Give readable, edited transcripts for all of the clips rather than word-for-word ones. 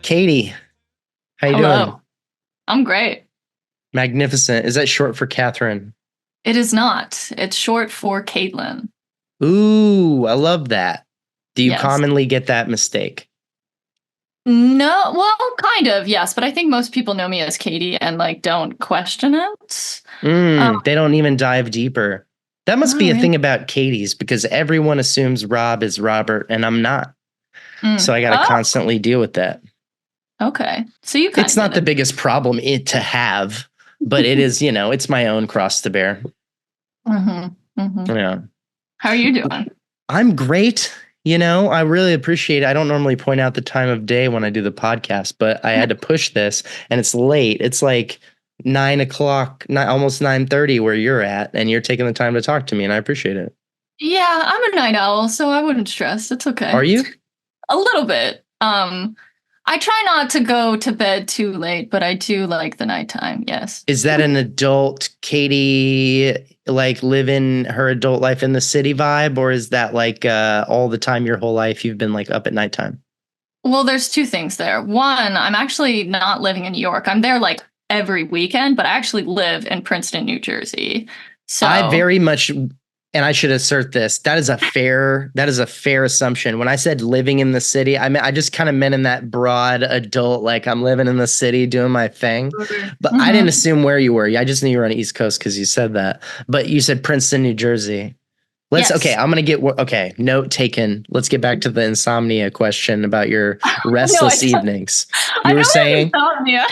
Katie, how you doing? Hello. I'm great. Magnificent. Is that short for Catherine? It is not. It's short for Caitlin. Ooh, I love that. Do you Yes. commonly get that mistake? No, well, kind of, yes, but I think most people know me as Katie and like don't question it. Um, They don't even dive deeper. That must Not be a really. thing about Katie's because everyone assumes Rob is Robert and I'm not. So I got to Oh, constantly deal with that. okay. So you kind It's of not get the it. biggest problem to have, but it is, it's my own cross to bear. Hmm. Yeah. How are you doing? I'm great. I really appreciate it. I don't normally point out the time of day when I do the podcast, but I had to push this and it's late. It's like 9 o'clock, almost 9:30 where you're at, and you're taking the time to talk to me, and I appreciate it. Yeah, I'm a night owl, so I wouldn't stress. It's Are okay. you? A little bit. I try not to go to bed too late, but I do like the nighttime. Yes. Is that an adult Katie, like living her adult life in the city vibe, or is that like all the time your whole life you've been like up at nighttime? Well, there's two things there. One, I'm actually not living in New York. I'm there like every weekend, but I actually live in Princeton, New Jersey. I So, very much, and I should assert this. That is a fair assumption. When I said living in the city, I just kind of meant in that broad adult, like I'm living in the city doing my thing. But I didn't mhm. assume where you were. I just knew you were on the East Coast because you said that. But you said Princeton, New Jersey. Okay, Yes. I'm gonna okay, note taken. Let's get back to the insomnia question about your No, restless evenings. I You were don't have saying, insomnia.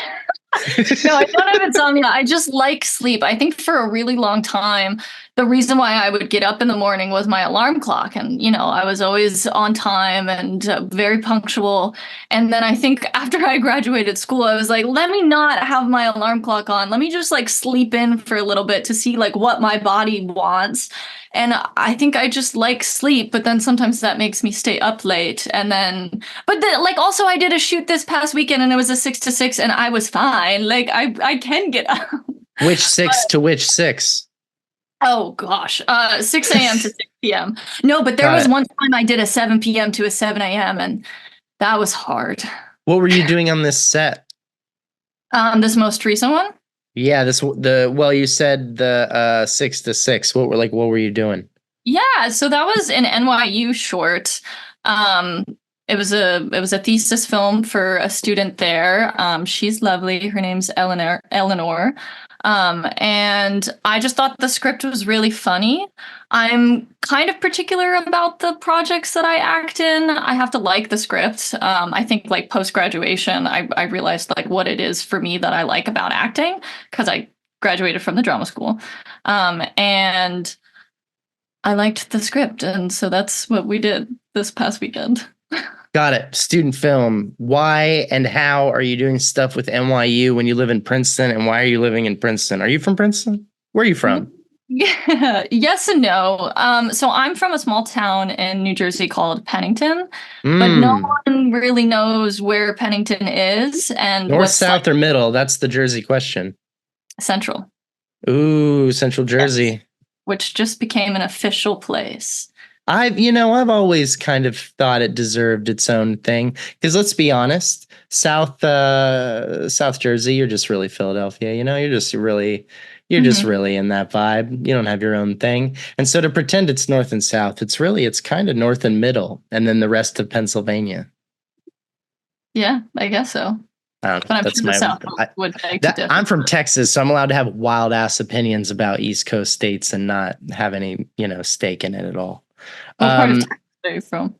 No, I don't have insomnia. I just like sleep. I think for a really long time, the reason why I would get up in the morning was my alarm clock. And, I was always on time and very punctual. And then I think after I graduated school, I was like, let me not have my alarm clock on. Let me just like sleep in for a little bit to see like what my body wants. And I think I just like sleep, but then sometimes that makes me stay up late. And then like also I did a shoot this past weekend and it was a 6 to 6 and I was fine. Like I can get up. which six to which six? Oh gosh. 6 a.m. to 6 p.m. No, but there Got was it. one time I did a 7 p.m. to a 7 a.m. and that was hard. What were you doing on this set? This most recent one? Yeah, you said the 6 to 6. What were you doing? Yeah, so that was an NYU short. Um, it was a thesis film for a student there. She's lovely. Her name's Eleanor. And I just thought the script was really funny. I'm kind of particular about the projects that I act in. I have to like the script. I think like post graduation, I realized like what it is for me that I like about acting because I graduated from the drama school. And I liked the script, and so that's what we did this past weekend. Got it. Student film. Why and how are you doing stuff with NYU when you live in Princeton? And why are you living in Princeton? Are you from Princeton? Where are you from? Yeah, yes and no. So I'm from a small town in New Jersey called Pennington, but no Mm. one really knows where Pennington is and North, what's like south, or middle? That's the Jersey question. central, Ooh, Central yes, Jersey. which just became an official place. I've always kind of thought it deserved its own thing. Because let's be honest, South Jersey, you're just really Philadelphia. You're just really in that vibe. You don't have your own thing. And so to pretend it's North and South, it's kind of North and Middle, and then the rest of Pennsylvania. Yeah, I guess so. I don't know. But I'm That's sure the my South I, would beg to that differ. I'm from Texas, so I'm allowed to have wild ass opinions about East Coast states and not have any, stake in it at all. What part of Um, Texas are you from?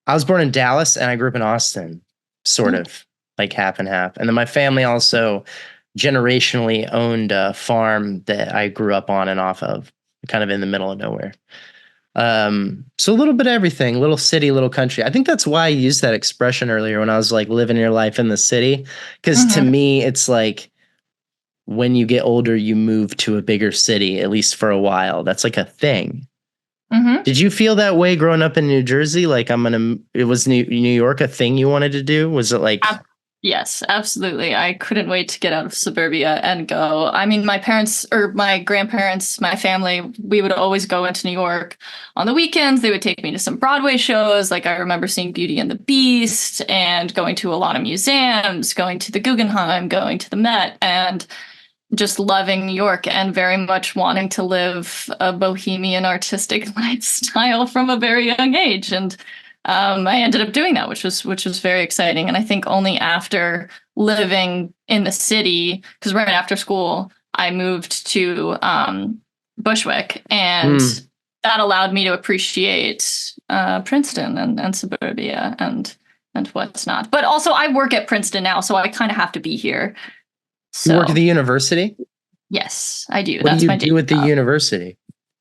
I was born in Dallas and I grew up in Austin, sort Mm. of like half and half. And then my family also generationally owned a farm that I grew up on and off of, kind of in the middle of nowhere. So a little bit of everything, little city, little country. I think that's why I used that expression earlier when I was like living your life in the city. Because to Mhm. me, it's like when you get older, you move to a bigger city, at least for a while. That's like a thing. Mhm. Did you feel that way growing up in New Jersey? Like it was New York a thing you wanted to do? Was it like, Yes, absolutely. I couldn't wait to get out of suburbia and go. I mean, my parents or my grandparents, my family, we would always go into New York on the weekends. They would take me to some Broadway shows. Like I remember seeing Beauty and the Beast and going to a lot of museums, going to the Guggenheim, going to the Met, and just loving New York and very much wanting to live a bohemian artistic lifestyle from a very young age. And I ended up doing that, which was very exciting. And I think only after living in the city, because right after school, I moved to Bushwick, and that allowed me to appreciate Princeton and suburbia and what's not. But also, I work at Princeton now, so I kind of have to be here. So, you work at the university? Yes, I do. What That's do you my do at the university?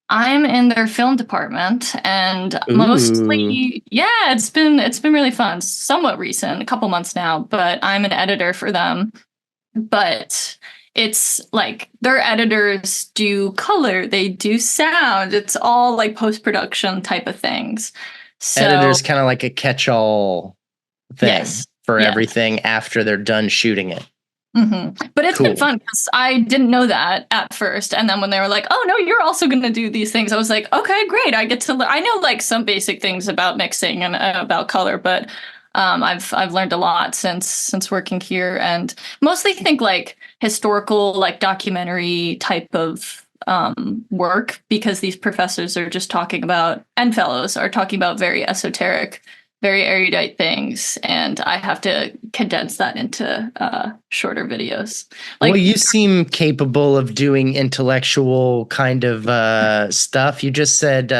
I'm in their film department, and Ooh. mostly, yeah, it's been really fun. Somewhat recent, a couple months now, but I'm an editor for them. But it's like their editors do color, they do sound. It's all like post-production type of things. So Editor's kind of like a catch-all thing yes, for yes. everything after they're done shooting it. But it's been fun because I didn't know that at first, and then when they were like, "Oh no, you're also going to do these things," I was like, "Okay, great! I get to. I know like some basic things about mixing and about color, but I've learned a lot since working here, and mostly think like historical, like documentary type of work, because these professors are just talking about, and fellows are talking about very esoteric, very erudite things, and I have to condense that into shorter videos. Like, well, you seem capable of doing intellectual kind of stuff. You just said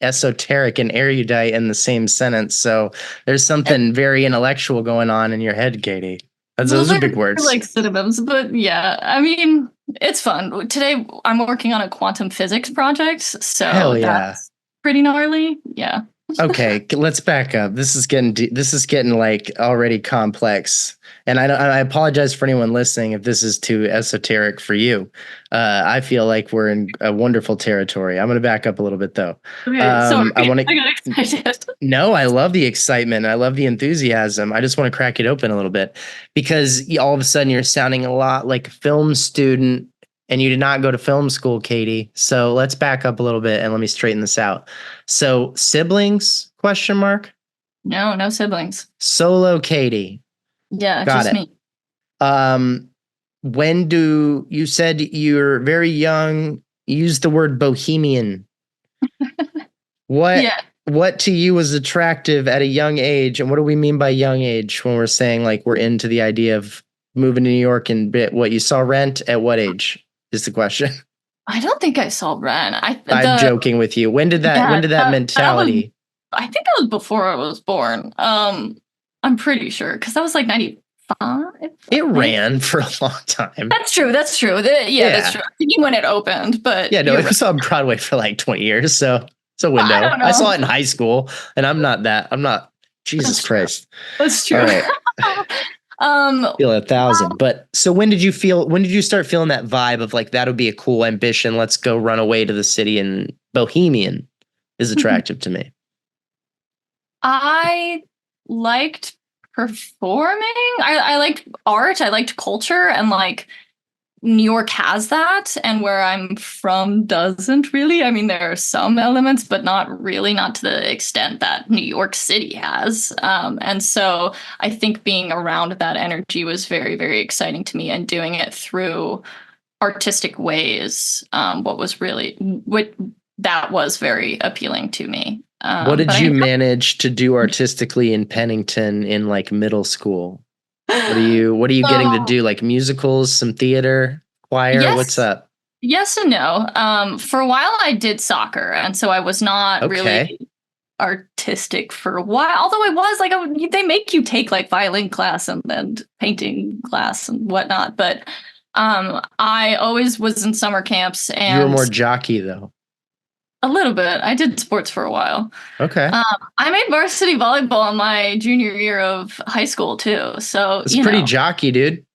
esoteric and erudite in the same sentence, so there's something very intellectual going on in your head, Katie. Those are big words. Like synonyms, but yeah, I mean, it's fun. Today, I'm working on a quantum physics project, so hell yeah, that's pretty gnarly. Yeah. Okay, let's back up. This is getting like already complex, and I apologize for anyone listening if this is too esoteric for you. I feel like we're in a wonderful territory. I'm going to back up a little bit though. Okay, sorry, I got excited. No, I love the excitement. I love the enthusiasm. I just want to crack it open a little bit because all of a sudden you're sounding a lot like a film student. And you did not go to film school, Katie. So let's back up a little bit and let me straighten this out. So siblings, question mark? No siblings. Solo Katie. Yeah, got just me. When you said you're very young, you used the word bohemian. What to you was attractive at a young age? And what do we mean by young age when we're saying like we're into the idea of moving to New York and what you saw Rent at what age? Is the question. I don't think I saw Rent. I'm joking with you. When did that mentality? I think that was before I was born. I'm pretty sure because that was like 95. It ran for a long time. That's true. That's true. That's true. I think when it opened, but yeah, no, it was on Broadway for like 20 years, so it's a window. I saw it in high school, and I'm not. Jesus Christ. That's true. All right. Feel 1,000. But so when did you start feeling that vibe of like that would be a cool ambition, let's go run away to the city, and bohemian is attractive to me? I liked performing. I liked art, I liked culture, and like New York has that, and where I'm from doesn't really. I mean, there are some elements, but not to the extent that New York City has. And so I think being around that energy was very, very exciting to me, and doing it through artistic ways, that was very appealing to me. What did you manage to do artistically in Pennington in like middle school? What are you getting to do? Like musicals, some theater, choir? Yes, what's up? Yes and no. For a while I did soccer, and so I was not really artistic for a while. Although I was like, they make you take like violin class and painting class and whatnot. But I always was in summer camps, and you were more jockey though. A little bit. I did sports for a while. Okay. I made varsity volleyball in my junior year of high school too. So it's pretty jockey, dude.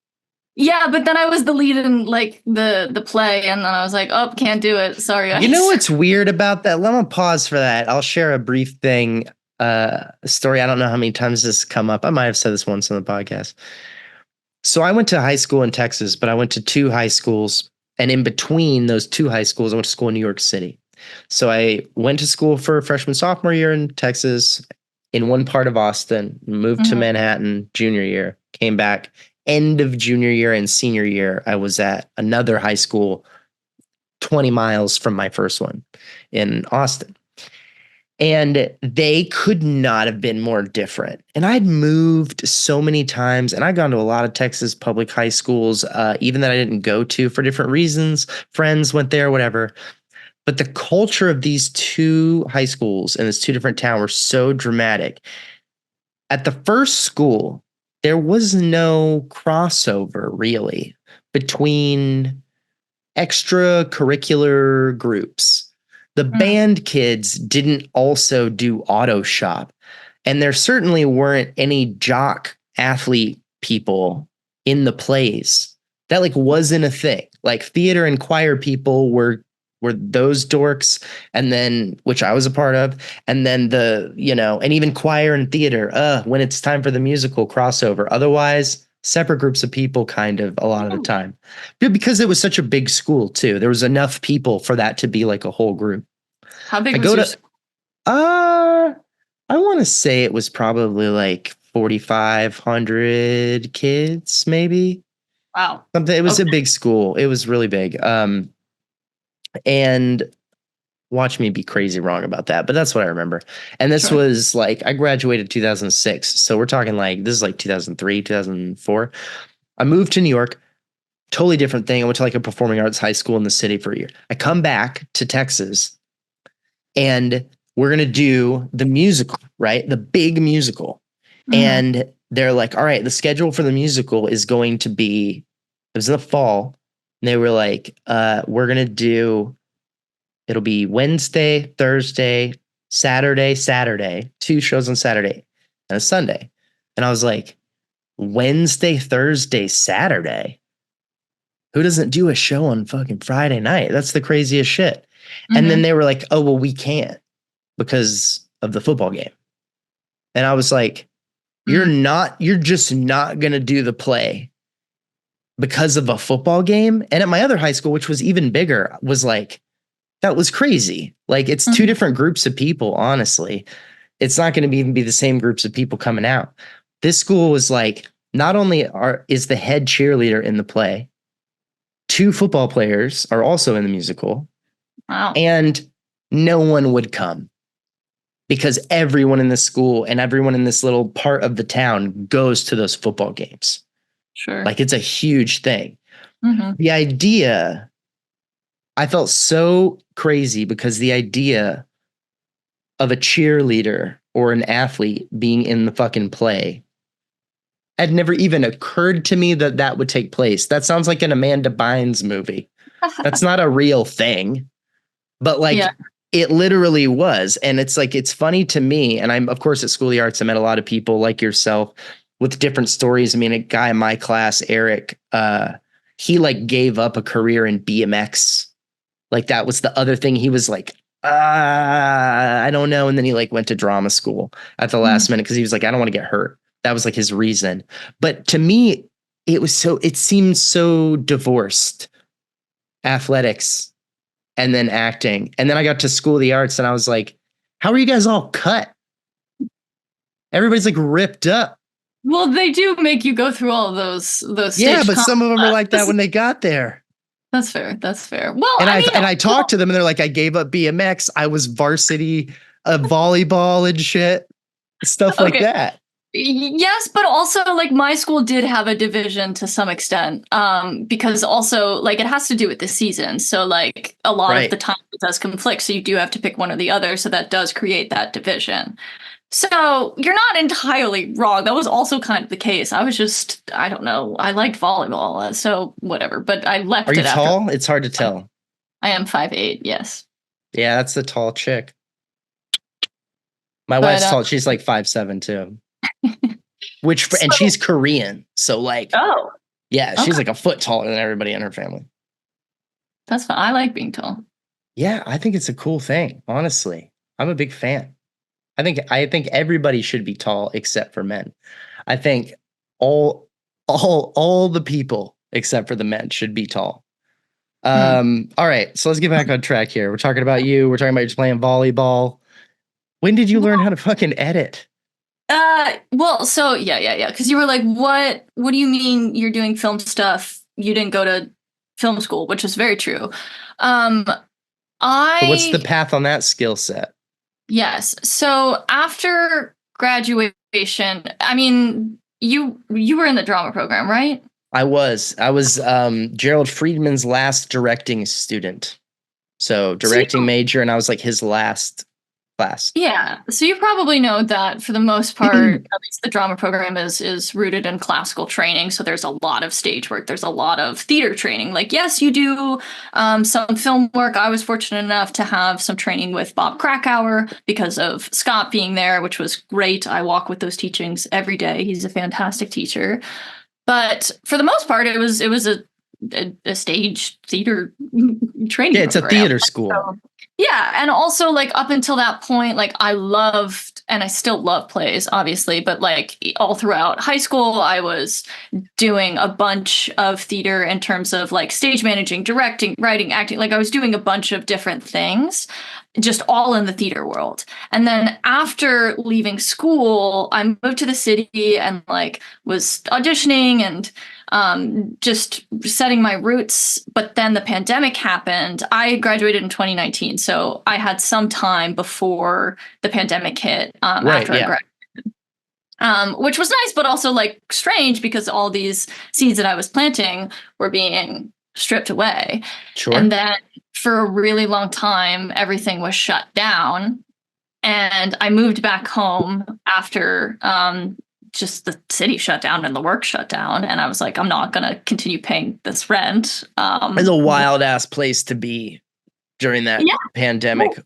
Yeah, but then I was the lead in like the play, and then I was like, oh, can't do it. Sorry. You know what's weird about that? Let me pause for that. I'll share a brief thing, story. I don't know how many times this has come up. I might have said this once on the podcast. So I went to high school in Texas, but I went to two high schools. And in between those two high schools, I went to school in New York City. So I went to school for freshman, sophomore year in Texas, in one part of Austin, moved to Mhm. Manhattan junior year, came back end of junior year and senior year. I was at another high school 20 miles from my first one in Austin. And they could not have been more different. And I'd moved so many times, and I'd gone to a lot of Texas public high schools, even that I didn't go to for different reasons. Friends went there, whatever. But the culture of these two high schools in this two different towns were so dramatic. At the first school, there was no crossover really between extracurricular groups. The Mm. band kids didn't also do auto shop. And there certainly weren't any jock athlete people in the plays. That like wasn't a thing. Like theater and choir people were those dorks, and then which I was a part of, and then and even choir and theater, when it's time for the musical crossover. Otherwise, separate groups of people kind of a lot of the Really? time. Because it was such a big school too. There was enough people for that to be like a whole group. How big I was go your to school? uh I want to say it was probably like 4,500 kids, maybe. Wow. Something. It was a Okay. big school. It was really big. And watch me be crazy wrong about that, but that's what I remember. And this Sure. was like I graduated 2006, so we're talking like this is like 2003, 2004. I moved to New York, totally different thing. I went to like a performing arts high school in the city for a year. I come back to Texas, and we're gonna do the musical, right? The big musical. Hmm. And they're like, all right, the schedule for the musical is going to be, it was in the fall. And they were like, we're gonna do, it'll be Wednesday, Thursday, Saturday, two shows on Saturday and a Sunday. And I was like, Wednesday, Thursday, Saturday? Who doesn't do a show on fucking Friday night? That's the craziest shit. And then Hmm. they were like, oh, well, we can't because of the football game. And I was like, Mm. you're just not going to do the play because of a football game. And at my other high school, which was even bigger, was like, that was crazy. Like, it's two Mhm. different groups of people, honestly. It's not going to even be the same groups of people coming out. This school was like, not only is the head cheerleader in the play, two football players are also in the musical, Wow. and no one would come because everyone in this school and everyone in this little part of the town goes to those football games. Sure. Like it's a huge thing. Hmm. The idea, I felt so crazy because the idea of a cheerleader or an athlete being in the fucking play had never even occurred to me that that would take place. That sounds like an Amanda Bynes movie. That's not a real thing, but Yeah. like it literally was. And it's like, it's funny to me. And I'm, of course, at School of the Arts, I met a lot of people like yourself with different stories. I mean, a guy in my class, Eric, he like gave up a career in BMX. Like that was the other thing. He was like, I don't know. And then he like went to drama school at the Mhm. last minute because he was like, I don't want to get hurt. That was like his reason. But to me, it seemed so divorced, athletics and then acting. And then I got to School of the Arts and I was like, how are you guys all cut? Everybody's like ripped up. Well, they do make you go through all of those Yeah, stage but some of them are like that classes. when they got there. That's fair. That's fair. Well, And I I mean, and I talked well, to them and they're like, I gave up BMX. I was varsity volleyball and shit. Stuff like okay. that. Yes, but also like my school did have a division to some extent, because also like it has to do with the season. So like a lot of the Right. time it does conflict, so you do have to pick one or the other. So that does create that division. So you're not entirely wrong. That was also kind of the case. I was just, I don't know. I liked volleyball, so whatever. But I Are left you it after. tall? It's hard to tell. I am 5'8". Yes, Yeah, that's the tall chick. My but wife's tall. She's like 5'7" too. And so she's Korean. So like, oh, yeah, she's okay, like a foot taller than everybody in her family. that's fine. I like being tall. Yeah, I think it's a cool thing, honestly. I'm a big fan. I think everybody should be tall except for men. I think all All the people except for the men should be tall. All right, so let's get back on track here. We're talking about you. We're talking about you just playing volleyball. When did you learn how to fucking edit? Well, so yeah. Because you were like, what do you mean you're doing film stuff? You didn't go to film school, which is very true. So what's the I path on that skill set? Yes. So after graduation, I mean, you were in the drama program, right? I was Gerald Friedman's last directing student. So So you directing major, and I was like his last class. Yeah, so you probably know that for the most part, at least the drama program is rooted in classical training. So there's a lot of stage work. There's a lot of theater training. Like, yes, you do some film work. I was fortunate enough to have some training with Bob Krakauer because of Scott being there, which was great. I walk with those teachings every day. He's a fantastic teacher. But for the most part, it was a stage theater training. Yeah, it's program. a theater school. So, yeah, and also like up until that point, like I loved and I still love plays, obviously, but like all throughout high school, I was doing a bunch of theater in terms of like stage managing, directing, writing, acting. Like I was doing a bunch of different things, just all in the theater world. And then after leaving school, I moved to the city and like was auditioning and just setting my roots. But then the pandemic happened. I graduated in 2019, so I had some time before the pandemic hit. After I graduated, which was nice, but also like strange because all these seeds that I was planting were being stripped away. Sure. And then for a really long time, everything was shut down. And I moved back home after just the city shut down and the work shut down. And I was like, I'm not going to continue paying this rent. It's a wild ass place to be during that pandemic. Well,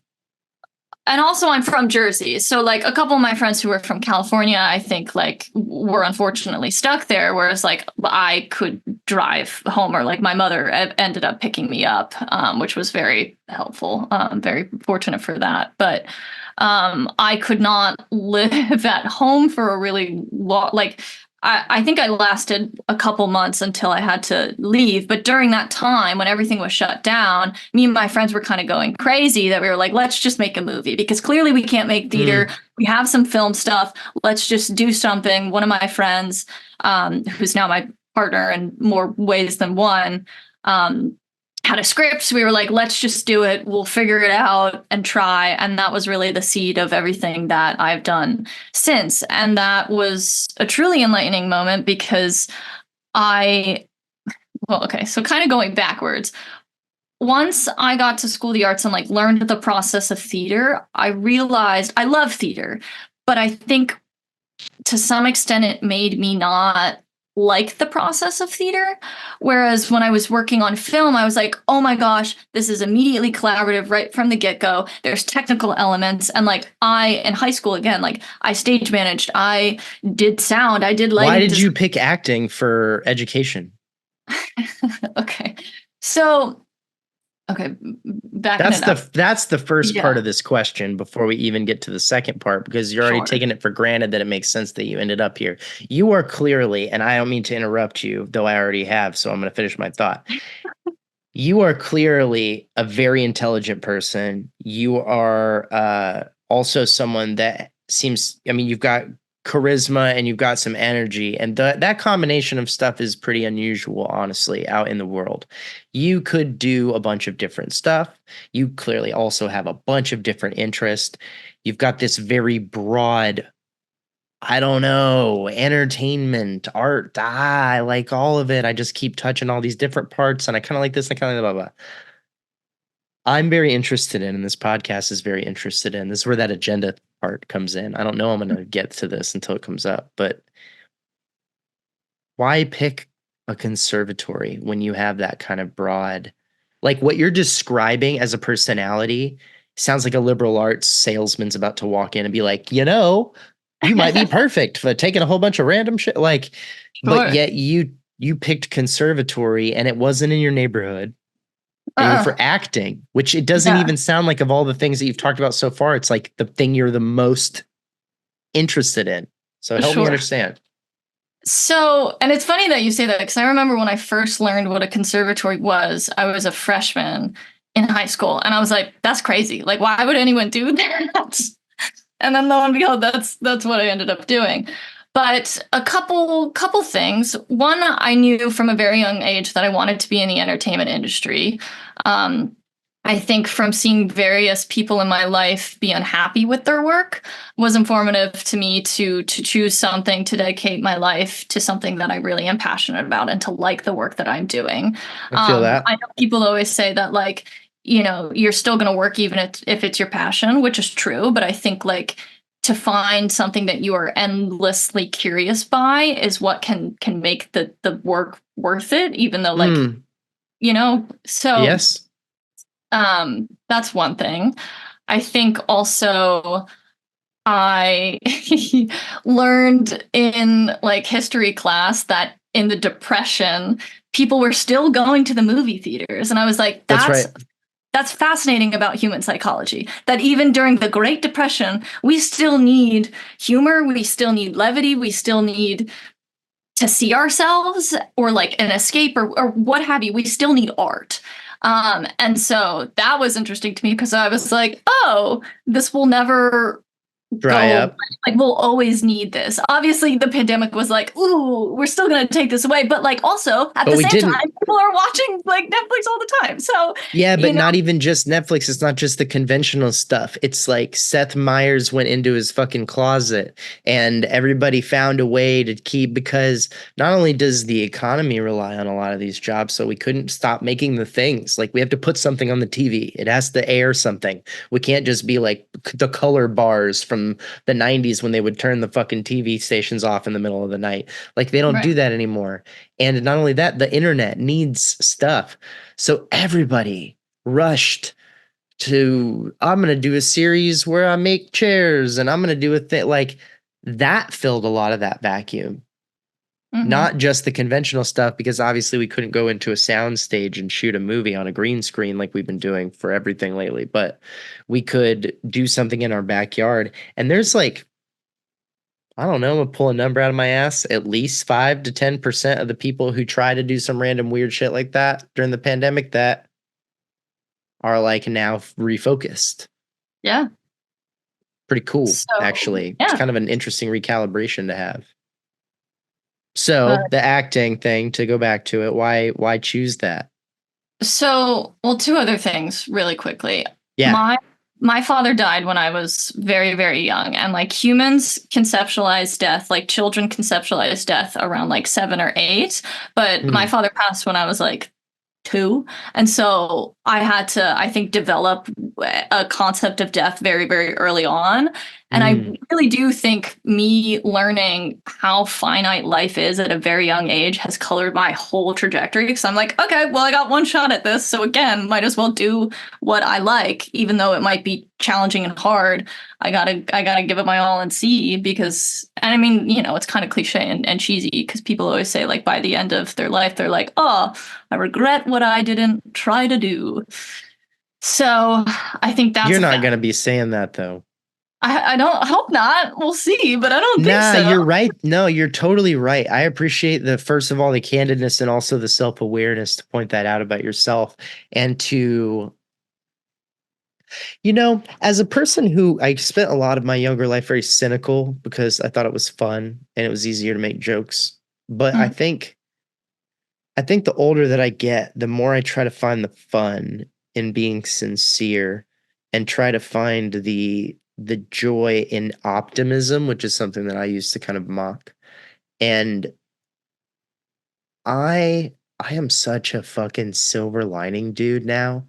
and also I'm from Jersey. So like a couple of my friends who were from California, I think like were unfortunately stuck there. Whereas like I could drive home or like my mother ended up picking me up, which was very helpful. Very fortunate for that. But I could not live at home for a really long, like, I think I lasted a couple months until I had to leave. But during that time, when everything was shut down, me and my friends were kind of going crazy that we were like, let's just make a movie because clearly we can't make theater. We have some film stuff. Let's just do something. One of my friends, who's now my partner in more ways than one, had a script. So we were like, let's just do it. We'll figure it out and try. And that was really the seed of everything that I've done since. And that was a truly enlightening moment because so kind of going backwards. Once I got to School of the Arts and like learned the process of theater, I realized I love theater, but I think to some extent it made me not like the process of theater. Whereas when I was working on film, I was like, oh my gosh, this is immediately collaborative right from the get-go. There's technical elements. And like in high school, again, like I stage managed, I did sound, I did lighting. Why did you pick acting for education? Okay. So that's the first part of this question before we even get to the second part, because you're already taking it for granted that it makes sense that you ended up here. You are clearly, and I don't mean to interrupt you, though I already have, so I'm going to finish my thought. You are clearly a very intelligent person. You are also someone that seems, I mean, you've got charisma and you've got some energy, and that combination of stuff is pretty unusual, honestly, out in the world. You could do a bunch of different stuff. You clearly also have a bunch of different interests. You've got this very broad, I don't know, entertainment, art. I like all of it. I just keep touching all these different parts, and I kind of like this, and I kind of blah, blah. I'm very interested in, and this podcast is very interested in. This is where that agenda part comes in. I don't know I'm going to get to this until it comes up, but why pick a conservatory when you have that kind of broad, like what you're describing as a personality sounds like a liberal arts salesman's about to walk in and be like, you might be perfect for taking a whole bunch of random shit. Like, but yet you picked conservatory and it wasn't in your neighborhood. For acting, which it doesn't even sound like, of all the things that you've talked about so far, it's like the thing you're the most interested in. So help me understand. So, and it's funny that you say that because I remember when I first learned what a conservatory was, I was a freshman in high school, and I was like, "That's crazy! Like, why would anyone do that?" And then lo and behold, that's what I ended up doing. But a couple things. One, I knew from a very young age that I wanted to be in the entertainment industry. Um, I think from seeing various people in my life be unhappy with their work was informative to me to choose something to dedicate my life to something that I really am passionate about and to like the work that I'm doing. I feel that. I know people always say that like, you know, you're still going to work even if it's your passion, which is true. But I think like to find something that you are endlessly curious by is what can make the work worth it, even though like, Mm, you know, so yes. that's one thing. I think also I learned in like history class that in the depression people were still going to the movie theaters, and I was like, That's right. that's fascinating about human psychology, that even during the Great Depression, we still need humor, we still need levity, we still need to see ourselves or like an escape or what have you. We still need art. And so that was interesting to me because I was like, oh, this will never Dry go away. up. Like we'll always need this. Obviously, the pandemic was like, ooh, we're still gonna take this away. But like also at But the we same time, didn't. people are watching like Netflix all the time. So, Yeah, but you know, not even just Netflix. It's not just the conventional stuff. It's like Seth Meyers went into his fucking closet and everybody found a way to keep, because not only does the economy rely on a lot of these jobs, so we couldn't stop making the things. Like we have to put something on the TV. It has to air something. We can't just be like the color bars from the 90s when they would turn the fucking TV stations off in the middle of the night. Like they don't right. do that anymore. And not only that, the internet needs stuff. So everybody rushed to, I'm going to do a series where I make chairs and I'm going to do a thing like that filled a lot of that vacuum. Mm-hmm. Not just the conventional stuff, because obviously we couldn't go into a sound stage and shoot a movie on a green screen like we've been doing for everything lately, but we could do something in our backyard. And there's like, I don't know, I'm gonna pull a number out of my ass. At least 5 to 10% of the people who try to do some random weird shit like that during the pandemic that are like now refocused. Yeah. Pretty cool, So actually. It's yeah. kind of an interesting recalibration to have. So But the acting thing, to go back to it, why choose that? so well, two other things really quickly. Yeah. My my father died when I was very, very young, and like humans conceptualize death, like children conceptualize death around like 7 or 8. But my Hmm. father passed when I was like 2. And so I had to, I think, develop a concept of death very, very early on. And I Hmm. really do think me learning how finite life is at a very young age has colored my whole trajectory. Because I'm like, okay, well, I got one shot at this. So again, might as well do what I like, even though it might be challenging and hard. I gotta give it my all and see, because, and I mean, you know, it's kind of cliche and cheesy because people always say like by the end of their life, they're like, oh, I regret what I didn't try to do. So I think that's You're a not fact. gonna be saying that though. I don't hope not. We'll see, but I don't think Nah, so. you're right. No, you're totally right. I appreciate the, first of all, the candidness and also the self-awareness to point that out about yourself, and to, as a person who, I spent a lot of my younger life very cynical because I thought it was fun and it was easier to make jokes. But I Mm, think I think the older that I get, the more I try to find the fun in being sincere and try to find the joy in optimism, which is something that I used to kind of mock. And I am such a fucking silver lining dude now.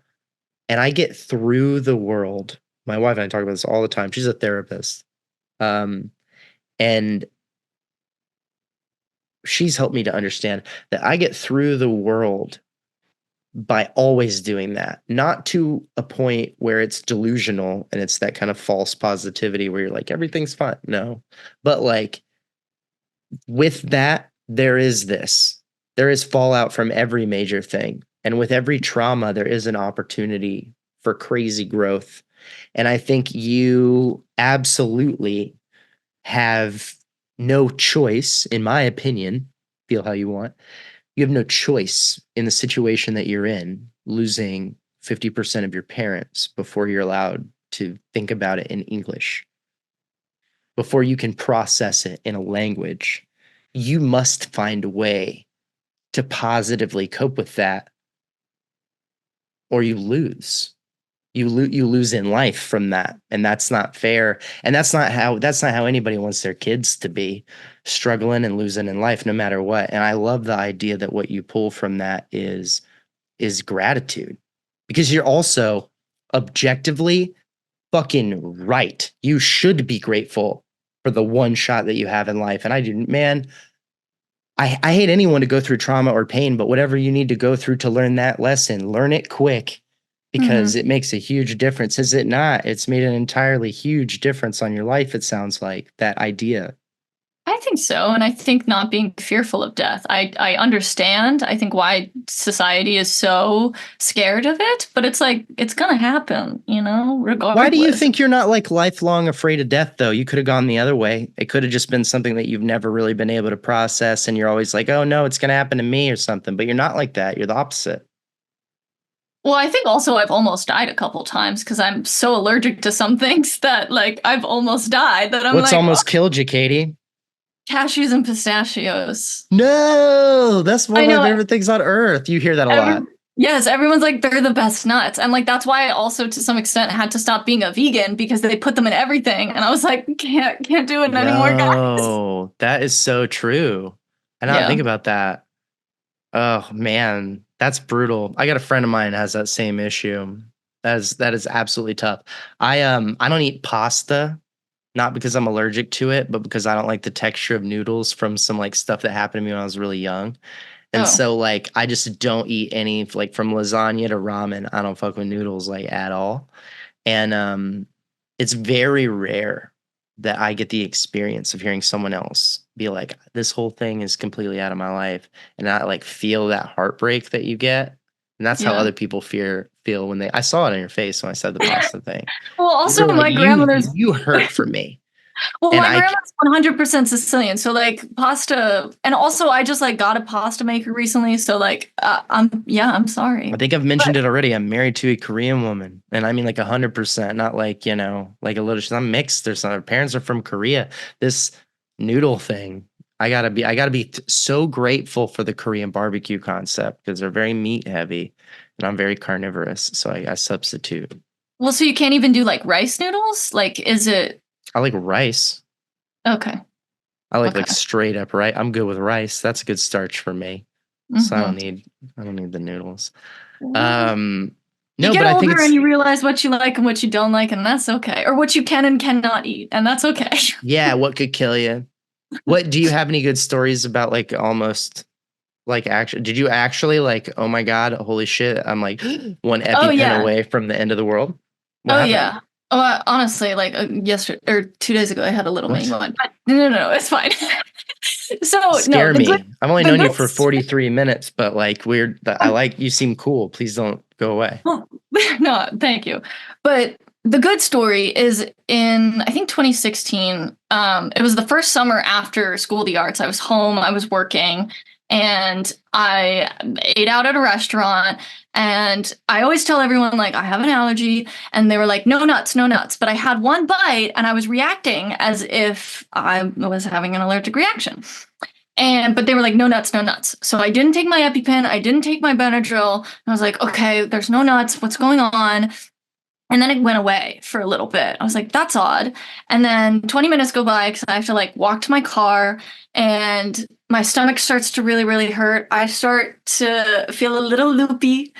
And I get through the world. My wife and I talk about this all the time. She's a therapist. Um, and she's helped me to understand that I get through the world by always doing that, not to a point where it's delusional and it's that kind of false positivity where you're like, everything's fine. No, but like with that, there is fallout from every major thing. And with every trauma, there is an opportunity for crazy growth. And I think you absolutely have no choice, in my opinion, feel how you want. You have no choice in the situation that you're in, losing 50% of your parents before you're allowed to think about it in English, before you can process it in a language. You must find a way to positively cope with that, or you lose. You lose in life from that, and that's not fair. And that's not how anybody wants their kids to be, struggling and losing in life no matter what. And I love the idea that what you pull from that is gratitude, because you're also objectively fucking right. You should be grateful for the one shot that you have in life. And I do, man, I hate anyone to go through trauma or pain, but whatever you need to go through to learn that lesson, learn it quick, Hmm. because it makes a huge difference. Is it not? It's made an entirely huge difference on your life, it sounds like, that idea. I think so, and I think not being fearful of death. I understand. I think why society is so scared of it, but it's like it's gonna happen, Why do you regardless. think you're not like lifelong afraid of death, though? You could have gone the other way. It could have just been something that you've never really been able to process, and you're always like, oh no, it's going to happen to me or something. But you're not like that. You're the opposite. Well, I think also I've almost died a couple times because I'm so allergic to some things that like I've almost died that I'm What's like, oh, almost killed you, Katie? cashews and pistachios. No, that's one I of my know favorite things on earth. You hear that a every lot. yes, everyone's like they're the best nuts. And like that's why I also to some extent had to stop being a vegan because they put them in everything. And I was like, can't do it anymore, guys. Yo, that is so true. I didn't Yeah. think about that. Oh man, that's brutal. I got a friend of mine that has that same issue. That is absolutely tough. I don't eat pasta, not because I'm allergic to it, but because I don't like the texture of noodles from some like stuff that happened to me when I was really young. And Oh, so like I just don't eat any, like, from lasagna to ramen. I don't fuck with noodles like at all. And it's very rare that I get the experience of hearing someone else be like, this whole thing is completely out of my life, and I like feel that heartbreak that you get. And that's how yeah. other people feel when they, I saw it on your face when I said the pasta thing. Well, You also were like, my grandmother's you hurt for me. well, And my grandma's 100% Sicilian, so like pasta, and also I just like got a pasta maker recently, so like I'm I sorry. think I've But mentioned it already. I'm married to a Korean woman, and I mean like 100%, not like, like a little. I'm mixed or something. Her parents are from Korea. This noodle thing, I gotta be so grateful for the Korean barbecue concept, because they're very meat heavy, and I'm very carnivorous, so I substitute. well, so you can't even do like rice noodles? Like, is it I like rice. okay? I like Okay. straight up rice. I'm good with rice. That's a good starch for me. So Hmm. I don't need the noodles. Well, Um, you no, get but I think older and it's, you realize what you like and what you don't like, and that's okay. Or what you can and cannot eat, and that's okay. yeah, what could kill you? What do you have any good stories about, like, almost, like, actually, did you actually, like, oh my God, holy shit, I'm like one Oh EpiPen yeah. away from the end of the world? What Oh happened? yeah. Oh, honestly, like yesterday or 2 days ago, I had a little mini What? one. But no, it's fine. So no, Scare me. I've only the known you good, for 43 minutes, but like, weird. I like, you seem cool. Please don't go away. well, no, thank you. But the good story is in I think 2016. It was the first summer after School of the Arts. I was home, I was working, and I ate out at a restaurant. And I always tell everyone like I have an allergy, and they were like, "No nuts, no nuts." But I had one bite, and I was reacting as if I was having an allergic reaction. But they were like, no nuts, no nuts. So I didn't take my EpiPen, I didn't take my Benadryl. I was like, okay, there's no nuts. What's going on? And then it went away for a little bit. I was like, that's odd. And then 20 minutes go by because I have to like walk to my car and my stomach starts to really, really hurt. I start to feel a little loopy.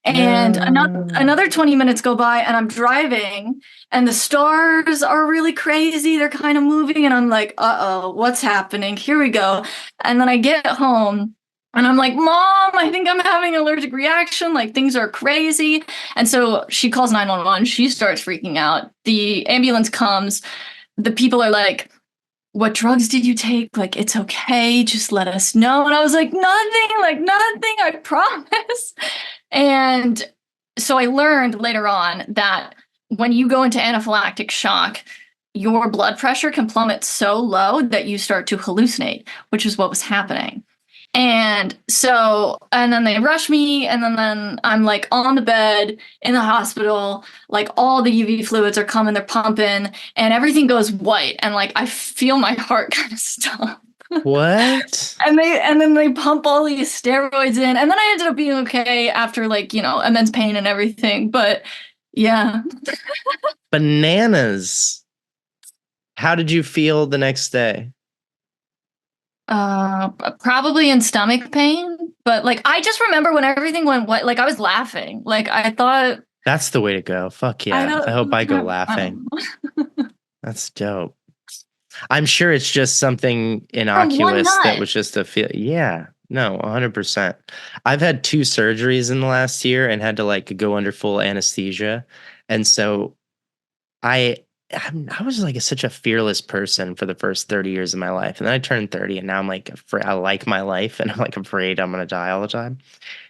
And No. another 20 minutes go by and I'm driving and the stars are really crazy. They're kind of moving. And I'm like, uh-oh, what's happening? Here we go. And then I get home and I'm like, Mom, I think I'm having an allergic reaction. Like things are crazy. And so she calls 911. She starts freaking out. The ambulance comes. The people are like, what drugs did you take? Like, it's okay. Just let us know. And I was like, nothing, I promise. And so I learned later on that when you go into anaphylactic shock, your blood pressure can plummet so low that you start to hallucinate, which is what was happening. And so, and then they rush me, and then I'm like on the bed in the hospital, like all the UV fluids are coming, they're pumping, and everything goes white, and like I feel my heart kind of stop. What? And then they pump all these steroids in, and then I ended up being okay after like, immense pain and everything. But yeah. Bananas. How did you feel the next day? Probably in stomach pain, but like I just remember when everything went white, like I was laughing. Like I thought That's the way to go. Fuck I yeah. I hope I go don't laughing. know. That's dope. I'm sure it's just something From one innocuous that nut. was just a feel. Yeah, no, 100%. I've had 2 surgeries in the last year and had to like go under full anesthesia. And so I I was like such a fearless person for the first 30 years of my life. And then I turned 30 and now I'm like afraid, I like my life and I'm like afraid I'm gonna die all the time.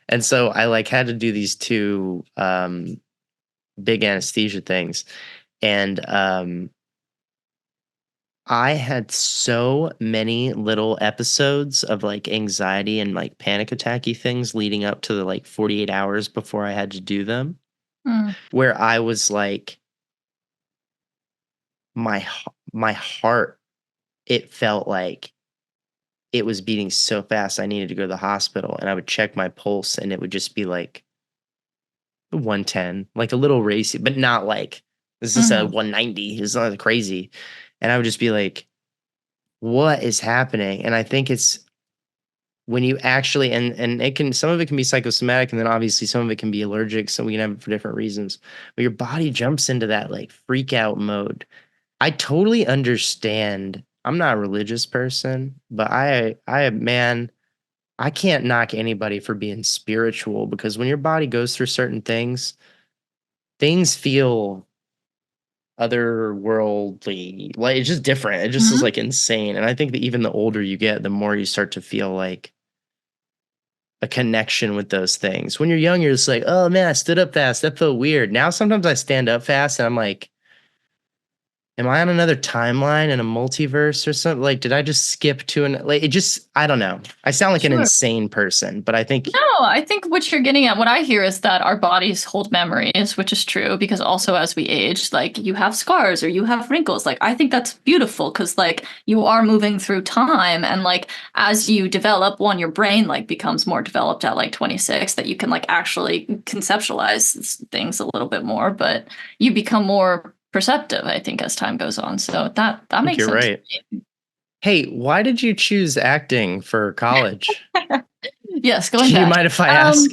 And so I like had to do these 2 big anesthesia things. And I had so many little episodes of like anxiety and like panic attacky things leading up to the like 48 hours before I had to do them, Mm. where I was like, my heart, it felt like it was beating so fast I needed to go to the hospital, and I would check my pulse and it would just be like 110, like a little racy, but not like this is a Mhm. 190. It's not crazy. And I would just be like, what is happening? And I think it's when you actually and it can some of it can be psychosomatic and then obviously some of it can be allergic, so we can have it for different reasons. But your body jumps into that like freak out mode. I totally understand. I'm not a religious person, but man, I can't knock anybody for being spiritual because when your body goes through certain things, things feel otherworldly. Like it's just different. It just is Mhm. like insane. And I think that even the older you get, the more you start to feel like a connection with those things. When you're young, you're just like, oh man, I stood up fast. That felt weird. Now sometimes I stand up fast and I'm like, am I on another timeline in a multiverse or something? Like, did I just skip to an like it just I don't know. I sound like an Sure. insane person, but I think No, I think what you're getting at, what I hear is that our bodies hold memories, which is true because also as we age, like you have scars or you have wrinkles. Like I think that's beautiful because like you are moving through time and like as you develop, one, your brain like becomes more developed at like 26 that you can like actually conceptualize things a little bit more, but you become more perceptive, I think, as time goes on. So that I think makes you're sense. right. Hey, why did you choose acting for college? Yes, going Do you back. mind if I ask?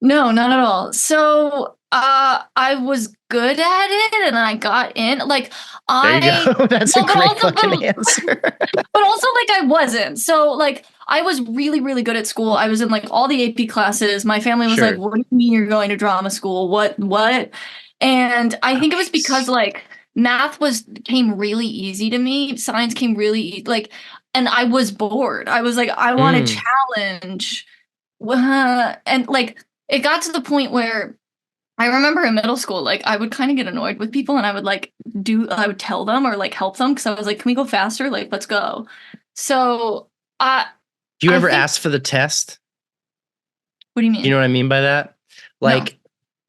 No, not at all. So, I was good at it and I got in. Like There you I go. That's a no, great fucking answer. but also like I wasn't. So like I was really, really good at school. I was in like all the AP classes. My family was like, Sure. "What do you mean you're going to drama school? What?" And I think it was because Nice. like math was came really easy to me. Science came really like, and I was bored. I was like, I want to Mm. challenge. And like it got to the point where I remember in middle school, like I would kind of get annoyed with people and I would like I would tell them or like help them because I was like, can we go faster? Like, let's go. So I Do you I ever think, ask for the test? what do you You mean? know what I mean by that? No. Like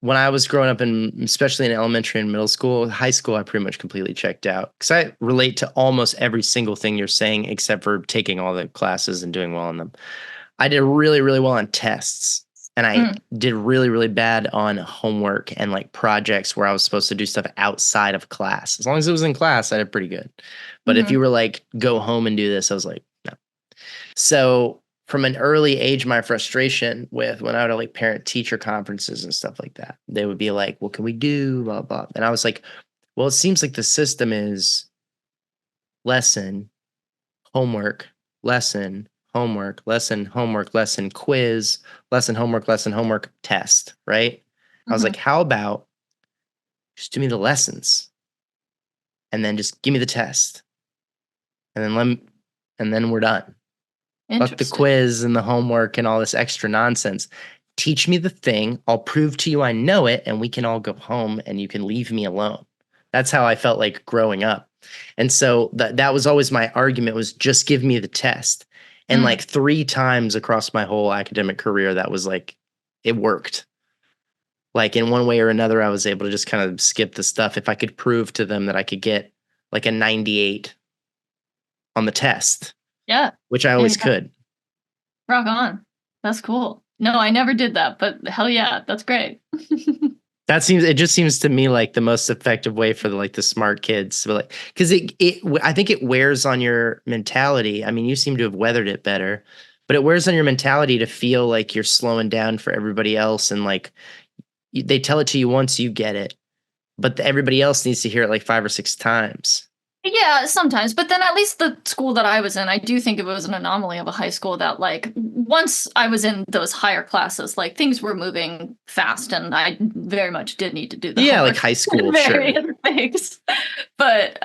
when I was growing up in, especially in elementary and middle school, high school, I pretty much completely checked out because I relate to almost every single thing you're saying, except for taking all the classes and doing well in them. I did really, really well on tests, and I Mm, did really, really bad on homework and like projects where I was supposed to do stuff outside of class. As long as it was in class, I did pretty good. But if mm-hmm, you were like, go home and do this, I was like, no. So from an early age, my frustration with when I would have like parent teacher conferences and stuff like that, they would be like, what can we do? Blah, blah. And I was like, well, it seems like the system is lesson, homework, lesson, homework, lesson, homework, lesson, quiz, lesson, homework, test, right? I was mm-hmm. like, how about just do me the lessons and then just give me the test and then and then we're done. Fuck the Interesting. quiz and the homework and all this extra nonsense. Teach me the thing. I'll prove to you I know it, and we can all go home and you can leave me alone. That's how I felt like growing up. And so that was always my argument, was just give me the test. And Mm. like 3 times across my whole academic career, that was like, it worked. Like in one way or another, I was able to just kind of skip the stuff if I could prove to them that I could get like a 98 on the test, Yeah. which I Yeah, always yeah. could. Rock on. That's cool. No, I never did that, but hell yeah, that's great. It just seems to me like the most effective way for the smart kids. So like, because I think it wears on your mentality. I mean, you seem to have weathered it better, but it wears on your mentality to feel like you're slowing down for everybody else. And like, they tell it to you once, you get it, but everybody else needs to hear it like 5 or 6 times. Yeah, sometimes. But then at least the school that I was in, I do think it was an anomaly of a high school that like once I was in those higher classes, like things were moving fast and I very much did need to do the Yeah, like homework high school, and sure. various things. But